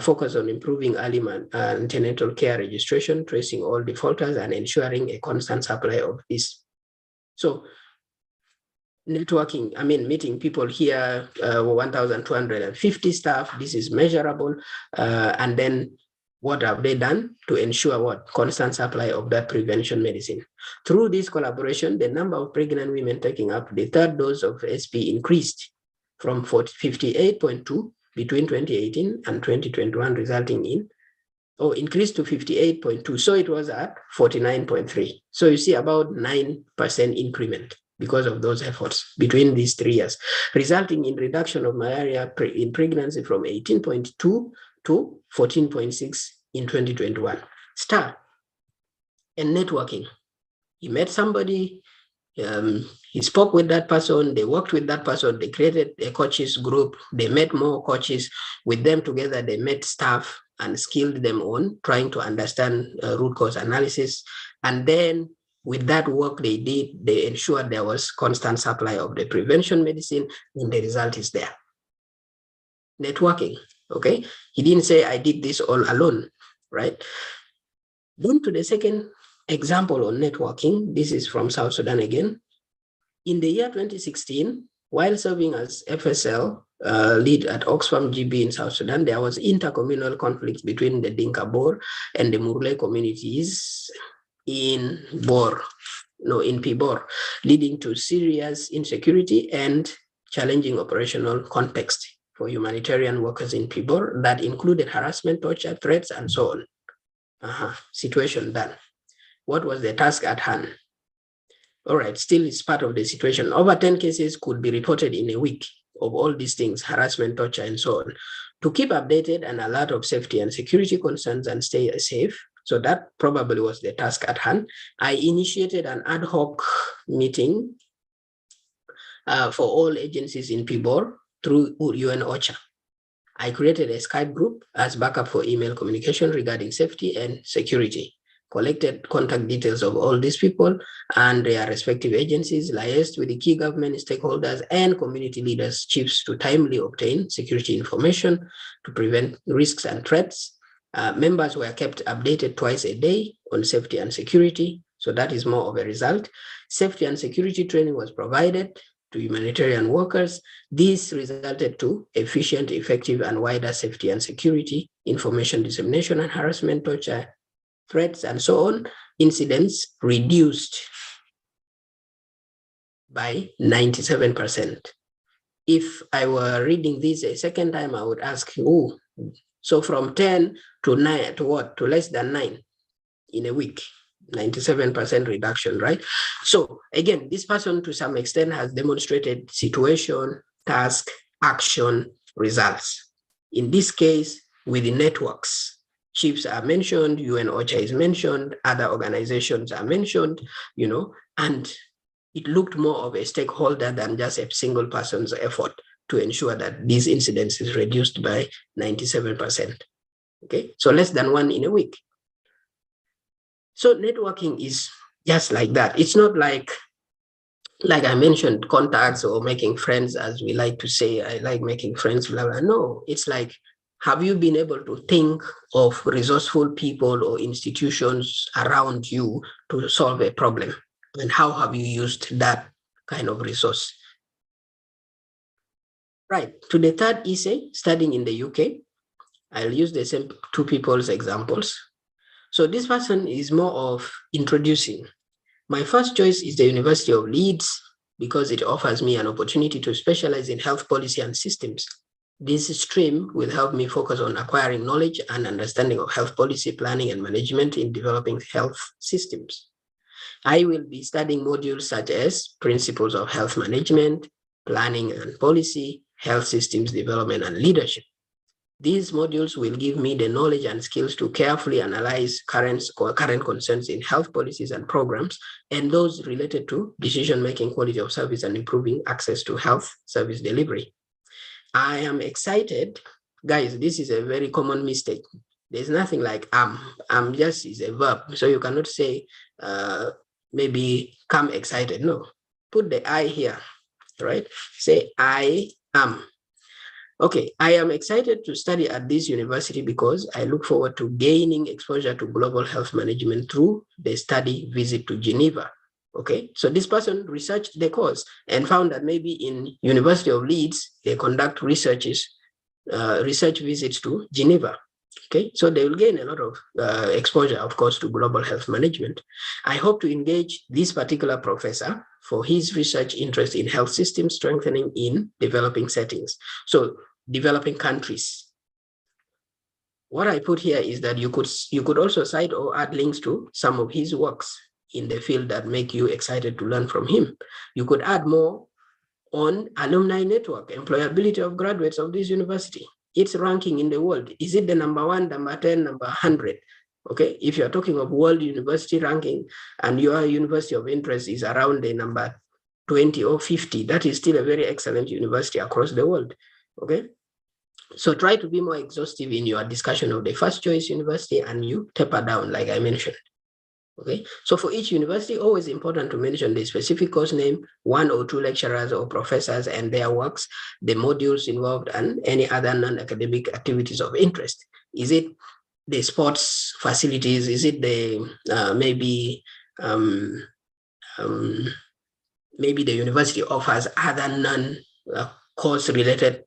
focus on improving early antenatal care registration, tracing all defaulters, and ensuring a constant supply of this. So networking, meeting people here, 1,250 staff, this is measurable. And then what have they done to ensure what? Constant supply of that prevention medicine. Through this collaboration, the number of pregnant women taking up the 3rd dose of SP increased from 58.2 between 2018 and 2021, resulting in, increased to 58.2. So it was at 49.3. So you see about 9% increment because of those efforts between these 3 years, resulting in reduction of malaria in pregnancy from 18.2 to 14.6 in 2021. Star and networking. He met somebody, he spoke with that person, they worked with that person, they created a coaches group, they met more coaches. With them together, they met staff and skilled them on trying to understand root cause analysis. And then with that work they did, they ensured there was constant supply of the prevention medicine, and the result is there. Networking, okay? He didn't say, I did this all alone, right? Then to the second example on networking, this is from South Sudan again. In the year 2016, while serving as FSL lead at Oxfam GB in South Sudan, there was intercommunal conflict between the Dinka Bor and the Murle communities in Pibor, leading to serious insecurity and challenging operational context for humanitarian workers in Pibor that included harassment, torture, threats, and so on. Situation done. What was the task at hand? All right, still it's part of the situation. Over 10 cases could be reported in a week of all these things, harassment, torture, and so on. To keep updated and alert of safety and security concerns and stay safe, so that probably was the task at hand, I initiated an ad hoc meeting for all agencies in Pibor through UN OCHA. I created a Skype group as backup for email communication regarding safety and security, collected contact details of all these people and their respective agencies, liaised with the key government stakeholders and community leaders, chiefs to timely obtain security information to prevent risks and threats. Members were kept updated twice a day on safety and security. So that is more of a result. Safety and security training was provided to humanitarian workers. This resulted to efficient, effective, and wider safety and security information dissemination and harassment, torture, threats, and so on. Incidents reduced by 97%. If I were reading this a second time, I would ask, oh, so from 10 to 9 to what? To less than 9 in a week. 97% reduction, right? So again, this person to some extent has demonstrated situation, task, action, results. In this case, with the networks, chiefs are mentioned, UN OCHA is mentioned, other organizations are mentioned, and it looked more of a stakeholder than just a single person's effort to ensure that these incidents is reduced by 97%. Okay, so less than 1 in a week. So networking is just like that. It's not like I mentioned, contacts or making friends, as we like to say. I like making friends, blah, blah. No, it's like, have you been able to think of resourceful people or institutions around you to solve a problem? And how have you used that kind of resource? Right, to the third essay, studying in the UK, I'll use the same two people's examples. So this person is more of introducing. My first choice is the University of Leeds because it offers me an opportunity to specialize in health policy and systems. This stream will help me focus on acquiring knowledge and understanding of health policy, planning, and management in developing health systems. I will be studying modules such as principles of health management, planning and policy, health systems development, and leadership. These modules will give me the knowledge and skills to carefully analyze current concerns in health policies and programs, and those related to decision-making, quality of service, and improving access to health service delivery. I am excited. Guys, this is a very common mistake. There's nothing like am just is a verb. So you cannot say maybe come excited. No, put the I here, right? Say I am. Okay, I am excited to study at this university because I look forward to gaining exposure to global health management through the study visit to Geneva. Okay, so this person researched the course and found that maybe in University of Leeds, they conduct research visits to Geneva. Okay, so they will gain a lot of exposure, of course, to global health management. I hope to engage this particular professor for his research interest in health system strengthening in developing settings. So developing countries. What I put here is that you could also cite or add links to some of his works in the field that make you excited to learn from him. You could add more on alumni network, employability of graduates of this university, its ranking in the world. Is it the number 1, number 10, number 100? Okay, if you're talking of world university ranking and your university of interest is around the number 20 or 50, that is still a very excellent university across the world. Okay, so try to be more exhaustive in your discussion of the first choice university and you taper down, like I mentioned. Okay, so for each university, always important to mention the specific course name, 1 or 2 lecturers or professors and their works, the modules involved, and any other non-academic activities of interest. Is it the sports facilities? Is it the maybe the university offers other non-course related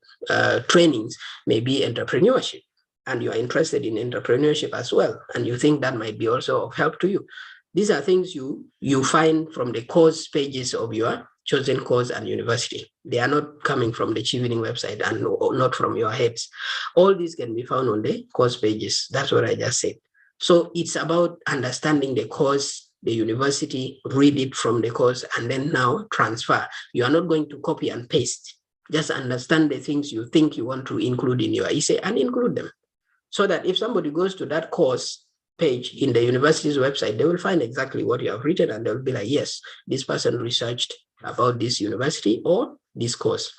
trainings, maybe entrepreneurship, and you are interested in entrepreneurship as well, and you think that might be also of help to you. These are things you find from the course pages of your chosen course and university. They are not coming from the Chevening website and not from your heads. All these can be found on the course pages. That's what I just said. So it's about understanding the course, the university, read it from the course, and then now transfer. You are not going to copy and paste. Just understand the things you think you want to include in your essay and include them. So that if somebody goes to that course page in the university's website, they will find exactly what you have written and they'll be like, yes, this person researched about this university or this course.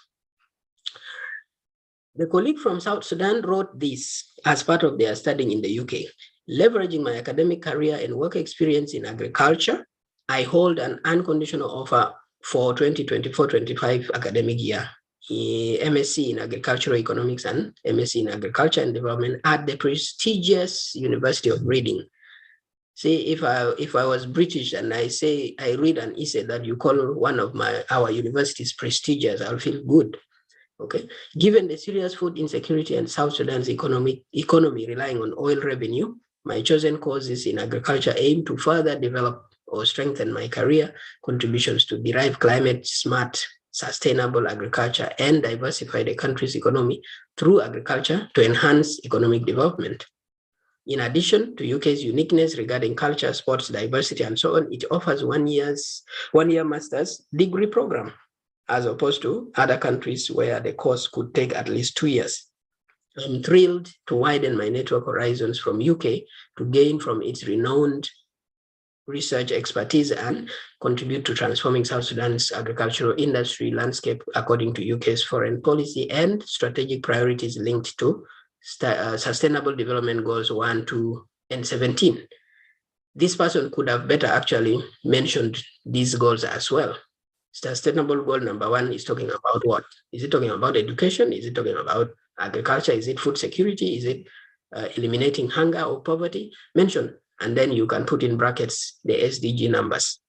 The colleague from South Sudan wrote this as part of their studying in the UK. Leveraging my academic career and work experience in agriculture, I hold an unconditional offer for 2024-25 academic year. MSc in Agricultural Economics and MSc in Agriculture and Development at the prestigious University of Reading. See, if I was British and I say I read an essay that you call one of our universities prestigious, I'll feel good. Okay. Given the serious food insecurity and South Sudan's economy relying on oil revenue, my chosen courses in agriculture aim to further develop or strengthen my career, contributions to derive climate smart, sustainable agriculture, and diversify the country's economy through agriculture to enhance economic development. In addition to UK's uniqueness regarding culture, sports, diversity, and so on, it offers 1 year master's degree program, as opposed to other countries where the course could take at least 2 years. I'm thrilled to widen my network horizons from UK to gain from its renowned research expertise and contribute to transforming South Sudan's agricultural industry landscape according to UK's foreign policy and strategic priorities linked to Sustainable Development Goals 1, 2, and 17. This person could have better actually mentioned these goals as well. Sustainable goal number 1 is talking about what? Is it talking about education? Is it talking about agriculture? Is it food security? Is it eliminating hunger or poverty? Mention, and then you can put in brackets the SDG numbers.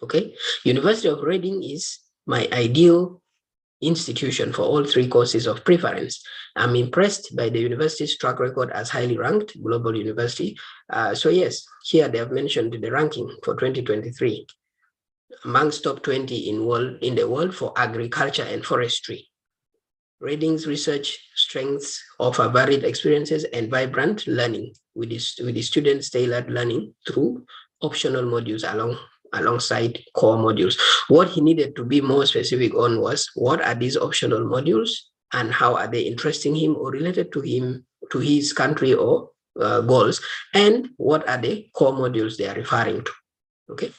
Okay, University of Reading is my ideal institution for all 3 courses of preference. I'm impressed by the university's track record as highly ranked global university. So yes, here they have mentioned the ranking for 2023 amongst top 20 in the world for agriculture and forestry. Reading's research strengths offer varied experiences and vibrant learning with the students tailored learning through optional modules alongside core modules. What he needed to be more specific on was what are these optional modules and how are they interesting him or related to his country or goals, and what are the core modules they are referring to. Okay.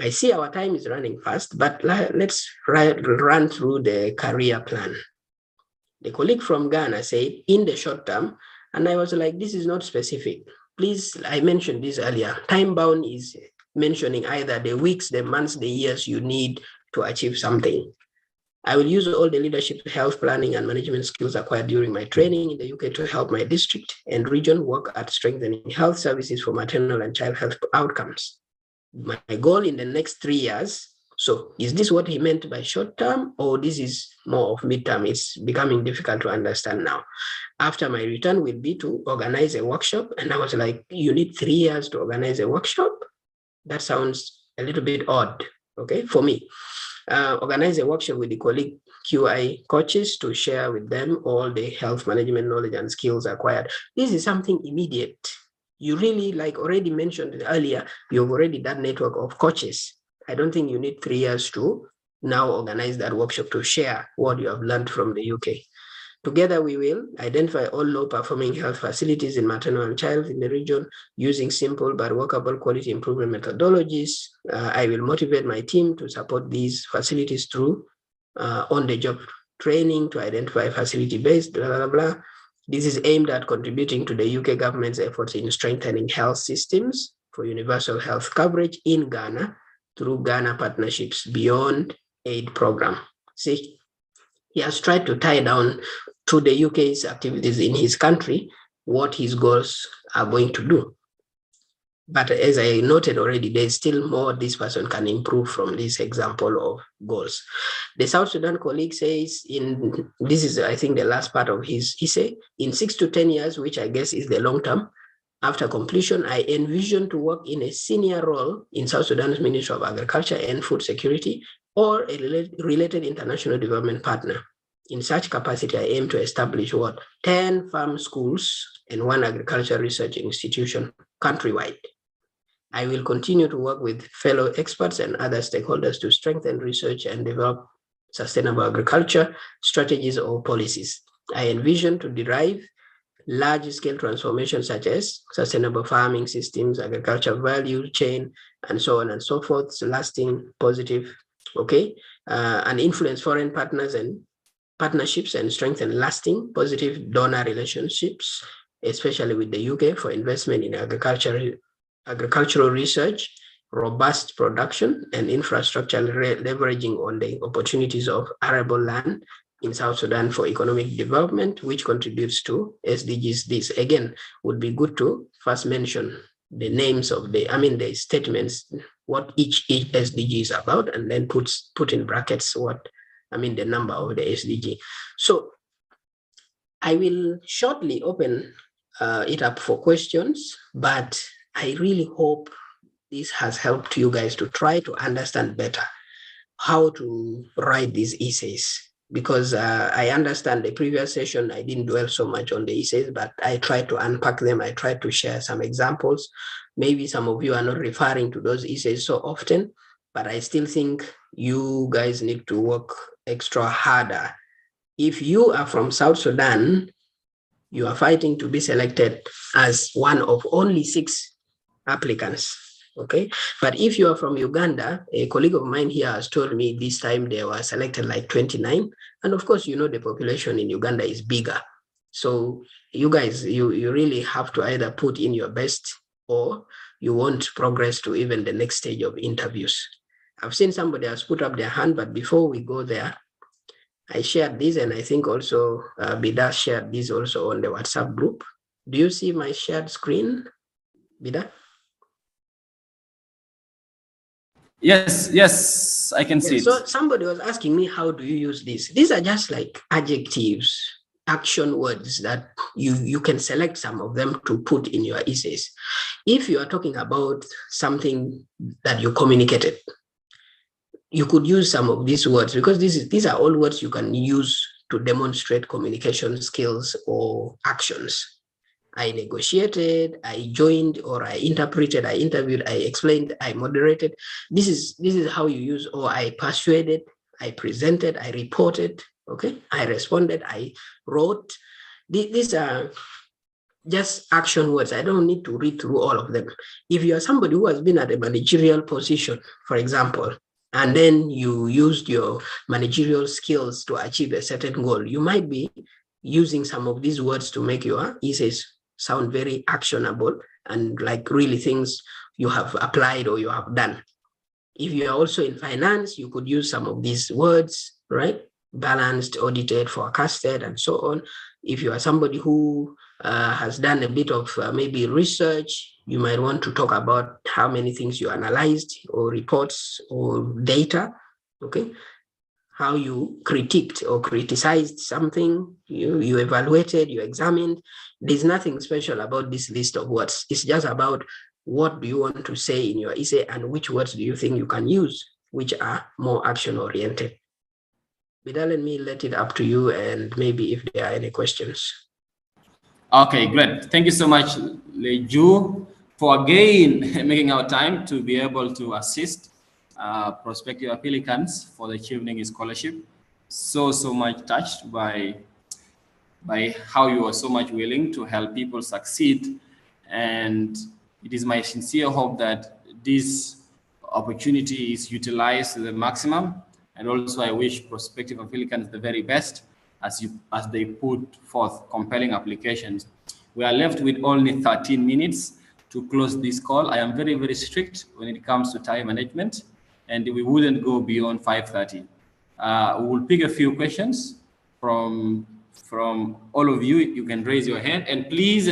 I see our time is running fast, but let's run through the career plan. The colleague from Ghana said, in the short term, and I was like, this is not specific. Please, I mentioned this earlier. Timebound is mentioning either the weeks, the months, the years you need to achieve something. I will use all the leadership, health planning, and management skills acquired during my training in the UK to help my district and region work at strengthening health services for maternal and child health outcomes. My goal in the next 3 years. So is this what he meant by short term, or this is more of midterm? It's becoming difficult to understand now. After my return will be to organize a workshop. And I was like, you need 3 years to organize a workshop? That sounds a little bit odd, okay, for me. Organize a workshop with the colleague QI coaches to share with them all the health management knowledge and skills acquired. This is something immediate. You really, like already mentioned earlier, you've already done network of coaches. I don't think you need 3 years to now organize that workshop to share what you have learned from the UK. Together, we will identify all low-performing health facilities in maternal and child in the region using simple but workable quality improvement methodologies. I will motivate my team to support these facilities through on-the-job training to identify facility-based, blah, blah, blah. This is aimed at contributing to the UK government's efforts in strengthening health systems for universal health coverage in Ghana through Ghana Partnerships Beyond Aid Program. See, he has tried to tie down to the UK's activities in his country what his goals are going to do. But as I noted already, there's still more this person can improve from this example of goals. The South Sudan colleague says, this is, I think, the last part of his essay, in 6 to 10 years, which I guess is the long term, after completion, I envision to work in a senior role in South Sudan's Ministry of Agriculture and Food Security or a related international development partner. In such capacity, I aim to establish 10 farm schools and 1 agricultural research institution countrywide. I will continue to work with fellow experts and other stakeholders to strengthen research and develop sustainable agriculture strategies or policies. I envision to derive large-scale transformations such as sustainable farming systems, agriculture value chain, and so on and so forth, so lasting, positive, okay, and influence foreign partners and partnerships and strengthen lasting, positive donor relationships, especially with the UK for investment in agricultural research, robust production, and infrastructure leveraging on the opportunities of arable land in South Sudan for economic development, which contributes to SDGs. This, again, would be good to first mention the names of the statements, what each SDG is about, and then put in brackets the number of the SDG. So I will shortly open it up for questions, but I really hope this has helped you guys to try to understand better how to write these essays. Because I understand the previous session, I didn't dwell so much on the essays, but I tried to unpack them. I tried to share some examples. Maybe some of you are not referring to those essays so often, but I still think you guys need to work extra harder. If you are from South Sudan, you are fighting to be selected as one of only 6 applicants. Okay, but if you are from Uganda, a colleague of mine here has told me this time they were selected like 29. And of course, you know, the population in Uganda is bigger. So you guys, you really have to either put in your best or you won't progress to even the next stage of interviews. I've seen somebody has put up their hand, but before we go there, I shared this, and I think also Bida shared this also on the WhatsApp group. Do you see my shared screen, Bida? Yes, I can see it. So somebody was asking me, how do you use this? These are just like adjectives, action words that you can select some of them to put in your essays. If you are talking about something that you communicated, you could use some of these words, because these are all words you can use to demonstrate communication skills or actions. I negotiated, I joined, or I interpreted, I interviewed, I explained, I moderated. This is how you use, or I persuaded, I presented, I reported, okay? I responded, I wrote. These are just action words. I don't need to read through all of them. If you are somebody who has been at a managerial position, for example, and then you used your managerial skills to achieve a certain goal, you might be using some of these words to make your essays sound very actionable and like really things you have applied or you have done. If you are also in finance, you could use some of these words, right? Balanced, audited, forecasted, and so on. If you are somebody who has done a bit of maybe research, you might want to talk about how many things you analyzed or reports or data, okay? How you critiqued or criticized something, you evaluated, you examined. There's nothing special about this list of words. It's just about what do you want to say in your essay and which words do you think you can use, which are more action-oriented. Bida, let me let it up to you, and maybe if there are any questions. Okay, great. Thank you so much, Leju, for again making our time to be able to assist prospective applicants for the Chevening scholarship. So much touched by how you are so much willing to help people succeed. And it is my sincere hope that this opportunity is utilized to the maximum. And also I wish prospective applicants the very best as they put forth compelling applications. We are left with only 13 minutes to close this call. I am very, very strict when it comes to time management, and we wouldn't go beyond 5:30. We will pick a few questions from all of you. You can raise your hand, and please,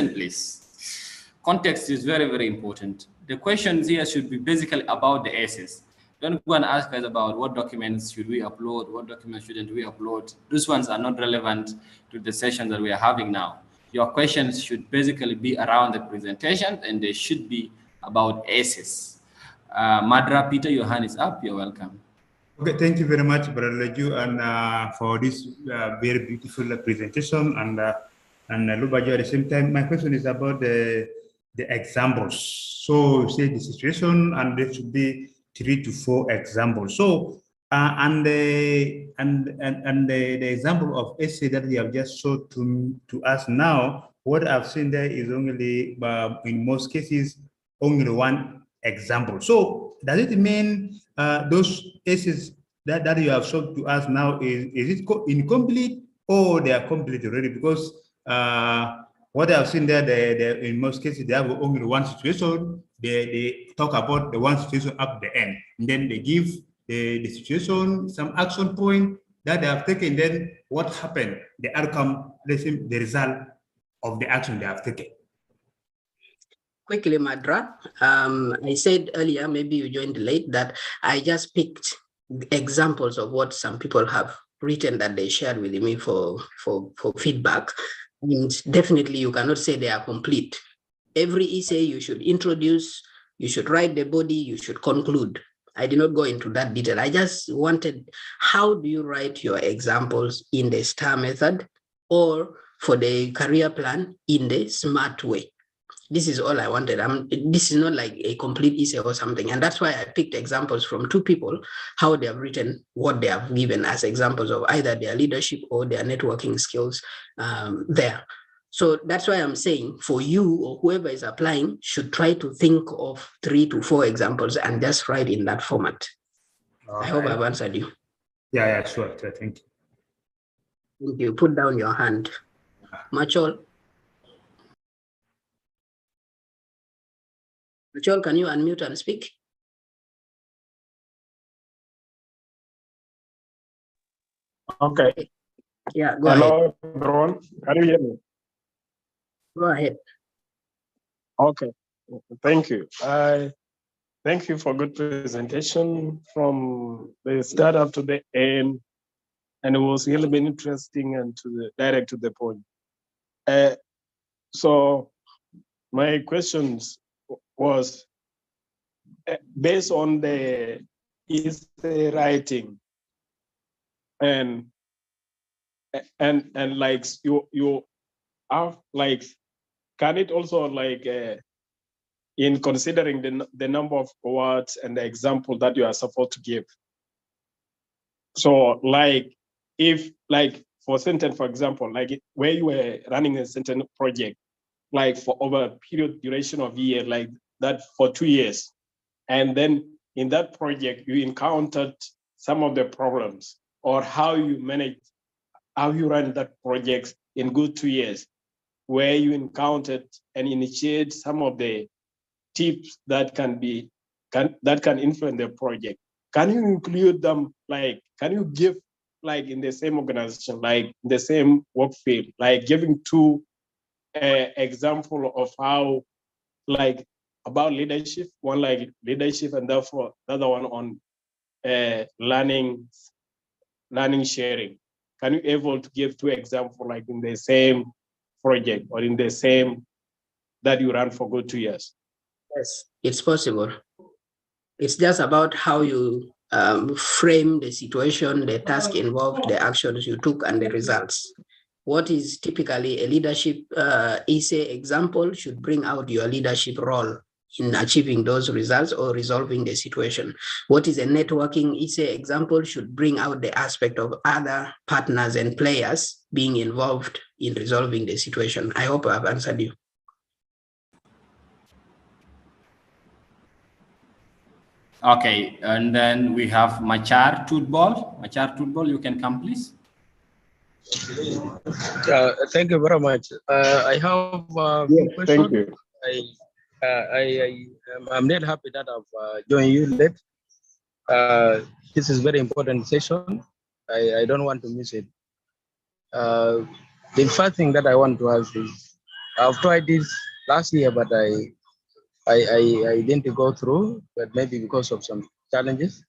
context is very, very important. The questions here should be basically about the essays. Don't go and ask us about what documents should we upload, what documents shouldn't we upload. Those ones are not relevant to the session that we are having now. Your questions should basically be around the presentation, and they should be about essays. Madra, Peter, your hand is up. You're welcome. Okay, thank you very much, Brother Leju, and for this very beautiful presentation. And Lubajo, at the same time, my question is about the examples. So, say the situation, and there should be 3 to 4 examples. So, and the example of essay that you have just showed to us now, what I've seen there is only, in most cases, only one example. So, does it mean those essays that you have showed to us now, is it incomplete or they are complete already? Because what I've seen there, in most cases, they have only one situation. They talk about the one situation up the end, and then they give the situation, some action point that they have taken, then what happened, the outcome, the result of the action they have taken. Quickly, Madra, I said earlier, maybe you joined late, that I just picked examples of what some people have written that they shared with me for feedback. And definitely you cannot say they are complete. Every essay you should introduce you should write the body, you should conclude. I did not go into that detail. I just wanted, how do you write your examples in the STAR method or for the career plan in the SMART way? This is all I wanted. This is not like a complete essay or something. And that's why I picked examples from two people, how they have written what they have given as examples of either their leadership or their networking skills there. So that's why I'm saying for you or whoever is applying should try to think of 3 to 4 examples and just write in that format. I hope I've answered you. Yeah, sure. Thank you. You put down your hand. Machol. Machol, can you unmute and speak? Okay. Yeah, go ahead. Hello, everyone. Can you hear me? Go ahead. Okay. Thank you. Thank you for good presentation from the start up to the end, and it was really been interesting and direct to the point. So my questions was based on the essay writing and like you are like, can it also like in considering the number of words and the example that you are supposed to give? So like if like for sentence, for example, like where you were running a certain project, like for over a period duration of year, like that for 2 years. And then in that project, you encountered some of the problems or how you manage, how you run that project in good 2 years, where you encountered and initiate some of the tips that can influence the project. Can you include them? Like, can you give like in the same organization, like the same work field, like giving 2 example of how like about leadership, one like leadership and therefore the other one on learning sharing. Can you able to give 2 examples like in the same project or in the same that you run for good 2 years? Yes, it's possible. It's just about how you frame the situation, the task involved, the actions you took, and the results. What is typically a leadership essay example should bring out your leadership role in achieving those results or resolving the situation. What is a networking essay example should bring out the aspect of other partners and players being involved in resolving the situation. I hope I've answered you. Okay, and then we have Machar Tutbol. Machar Tutbol, you can come, please. Thank you very much. I have a few questions. Thank you. I'm really happy that I've joined you late. This is very important session. I don't want to miss it. The first thing that I want to ask is, I've tried this last year, but I didn't go through, but maybe because of some challenges.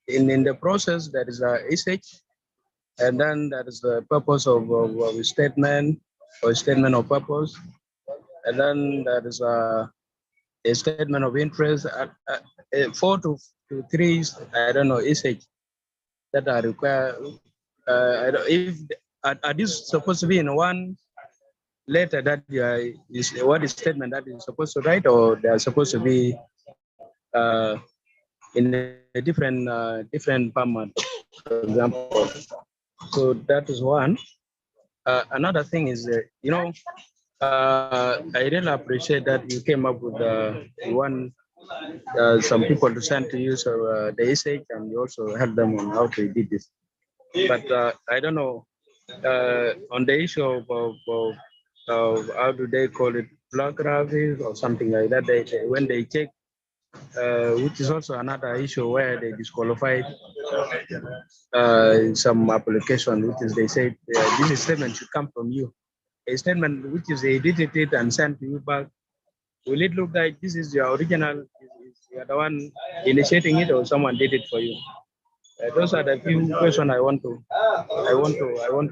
In the process, there is a research, and then there is the purpose of a statement or statement of purpose, and then there is a statement of interest. 4 to 3, I don't know, research that are required. I don't, if are these supposed to be in one letter that is what is statement that is supposed to write, or they are supposed to be in a different format, for example? So that is one. Another thing is, I really appreciate that you came up with some people to send to you the essay, and you also help them on how to edit this. But I don't know on the issue of how do they call it, block graphics or something like that. When they check, which is also another issue where they disqualified some application, which is they say this statement should come from you. A statement which is edited and sent to you back, will it look like this is your original? You are the one initiating it, or someone did it for you? Those are the few questions I want to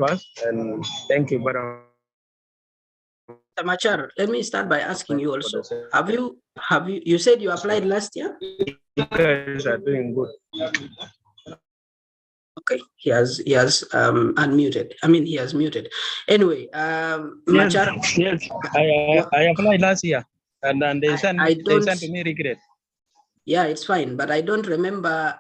ask. And thank you very much. Machar, let me start by asking you also. You said you applied last year? You guys are doing good. Okay, he has unmuted. I mean, he has muted. Anyway, Machar. Yes, I applied last year, and then they sent to me regret. Yeah, it's fine, but I don't remember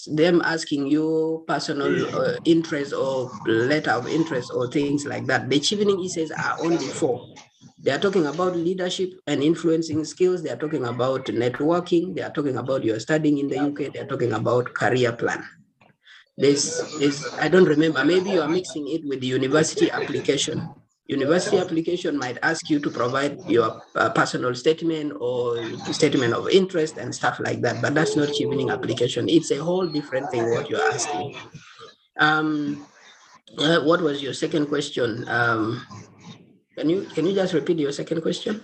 them asking you personal interest or letter of interest or things like that. The Chevening essays are only 4. They are talking about leadership and influencing skills. They are talking about networking. They are talking about your studying in the UK. They are talking about career plan. I don't remember. Maybe you are mixing it with the university application. University application might ask you to provide your personal statement or statement of interest and stuff like that, but that's not Chevening application. It's a whole different thing what you're asking. What was your second question? Can you just repeat your second question?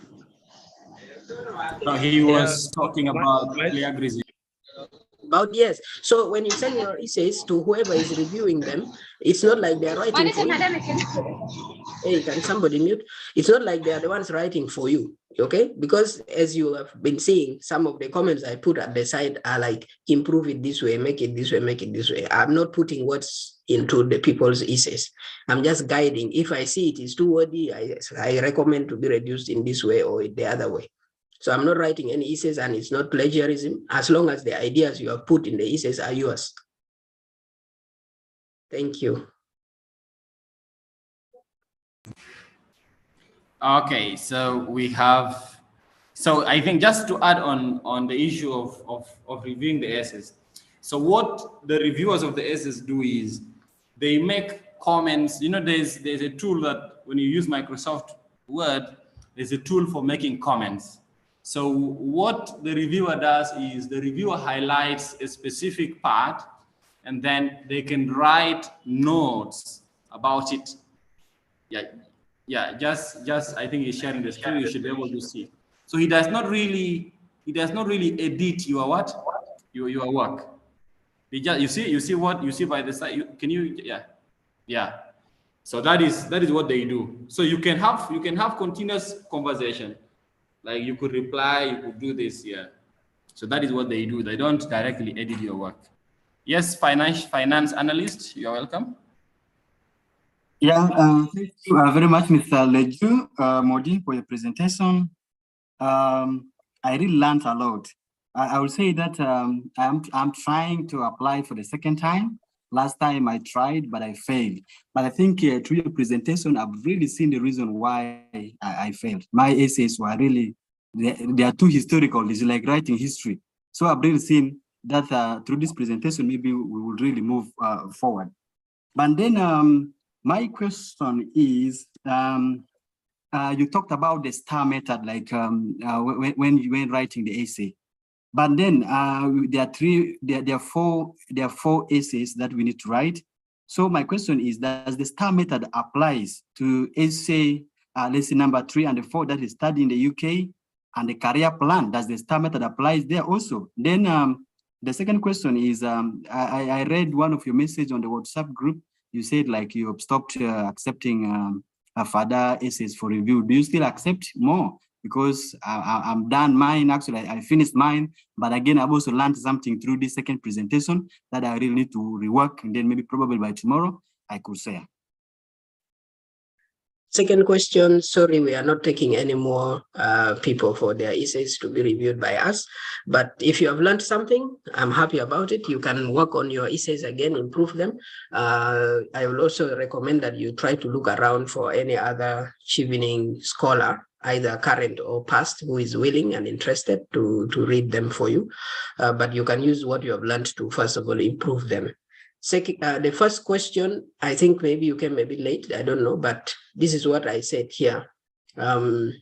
No, he was talking about plagiarism. Yes. So when you send your essays to whoever is reviewing them, it's not like they're writing for you. Hey, can somebody mute? It's not like they're the ones writing for you, okay? Because as you have been seeing, some of the comments I put at the side are like, improve it this way, make it this way, make it this way. I'm not putting words into the people's essays. I'm just guiding. If I see it is too wordy, I recommend to be reduced in this way or the other way. So I'm not writing any essays and it's not plagiarism, as long as the ideas you have put in the essays are yours. Thank you. Okay, so I think just to add on the issue of reviewing the essays. So what the reviewers of the essays do is they make comments. You know, there's a tool that when you use Microsoft Word, there's a tool for making comments. So what the reviewer does is the reviewer highlights a specific part and then they can write notes about it. Yeah, just I think he's sharing the screen, you should be able to see. So he does not really edit your your work. You see what you see by the side. Yeah. So that is what they do. So you can have continuous conversation. Like you could reply, you could do this, yeah. So that is what they do. They don't directly edit your work. Yes, finance analyst, you're welcome. Yeah, thank you very much, Mr. Leju Modi, for your presentation. I really learned a lot. I would say that I'm trying to apply for the second time. Last time I tried, but I failed. But I think through your presentation, I've really seen the reason why I failed. My essays were really, they are too historical. It's like writing history. So I've really seen that through this presentation, maybe we will really move forward. But then my question is, you talked about the STAR method, like when writing the essay. But then there are four essays that we need to write. So my question is, does the STAR method applies to essay, let's say number 3 and 4 that is studied in the UK, and the career plan? Does the STAR method applies there also? Then the second question is, I read one of your message on the WhatsApp group. You said like you have stopped accepting further essays for review. Do you still accept more? Because I'm done mine, actually, I finished mine, but again, I've also learned something through this second presentation that I really need to rework, and then maybe probably by tomorrow, I could share. Second question, sorry, we are not taking any more people for their essays to be reviewed by us. But if you have learned something, I'm happy about it. You can work on your essays again, improve them. I will also recommend that you try to look around for any other Chevening scholar, either current or past, who is willing and interested to read them for you. But you can use what you have learned to, first of all, improve them. Second, the first question, I think maybe you came a bit late, I don't know, but this is what I said here. The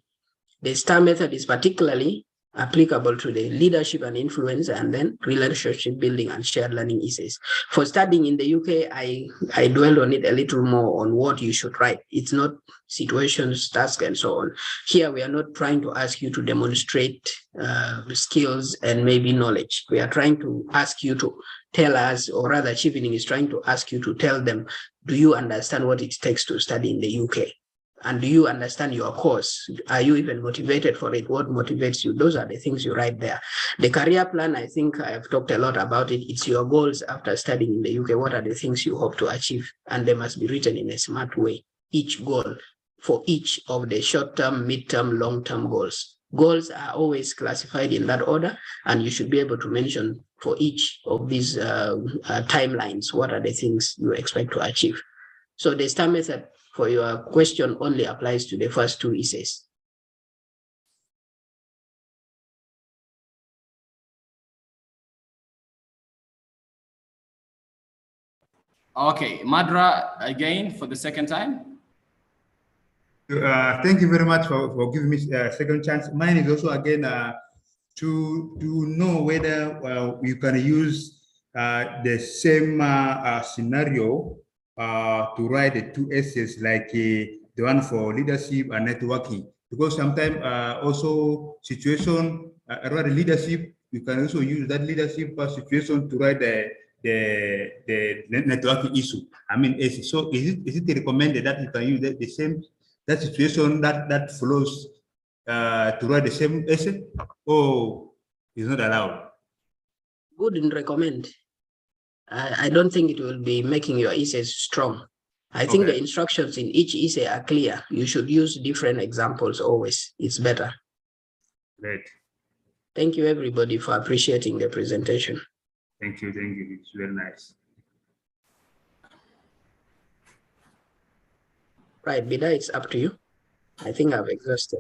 STAR method is particularly applicable to the leadership and influence, and then relationship building and shared learning essays. For studying in the UK, I dwelled on it a little more on what you should write. It's not situations, tasks, and so on. Here, we are not trying to ask you to demonstrate skills and maybe knowledge. We are trying to ask you to tell us, or rather Chevening is trying to ask you to tell them, do you understand what it takes to study in the UK? And do you understand your course? Are you even motivated for it? What motivates you? Those are the things you write there. The career plan, I think I have talked a lot about it. It's your goals after studying in the UK. What are the things you hope to achieve? And they must be written in a smart way. Each goal for each of the short-term, mid-term, long-term goals. Goals are always classified in that order, and you should be able to mention for each of these timelines, what are the things you expect to achieve. So the STAR method for your question only applies to the first two essays. Okay, Madra, again for the second time. Thank you very much for giving me a second chance. Mine is also again to know whether you can use the same scenario to write the two essays, like the one for leadership and networking, because sometimes also situation around leadership, you can also use that leadership situation to write the networking issue. I mean, so is it recommended that you can use the same that situation that flows to write the same essay, or is not allowed? Wouldn't recommend. I don't think it will be making your essays strong. I think the instructions in each essay are clear. You should use different examples always. It's better. Great. Thank you, everybody, for appreciating the presentation. Thank you. It's very nice. Right, Bida, it's up to you. I think I've exhausted.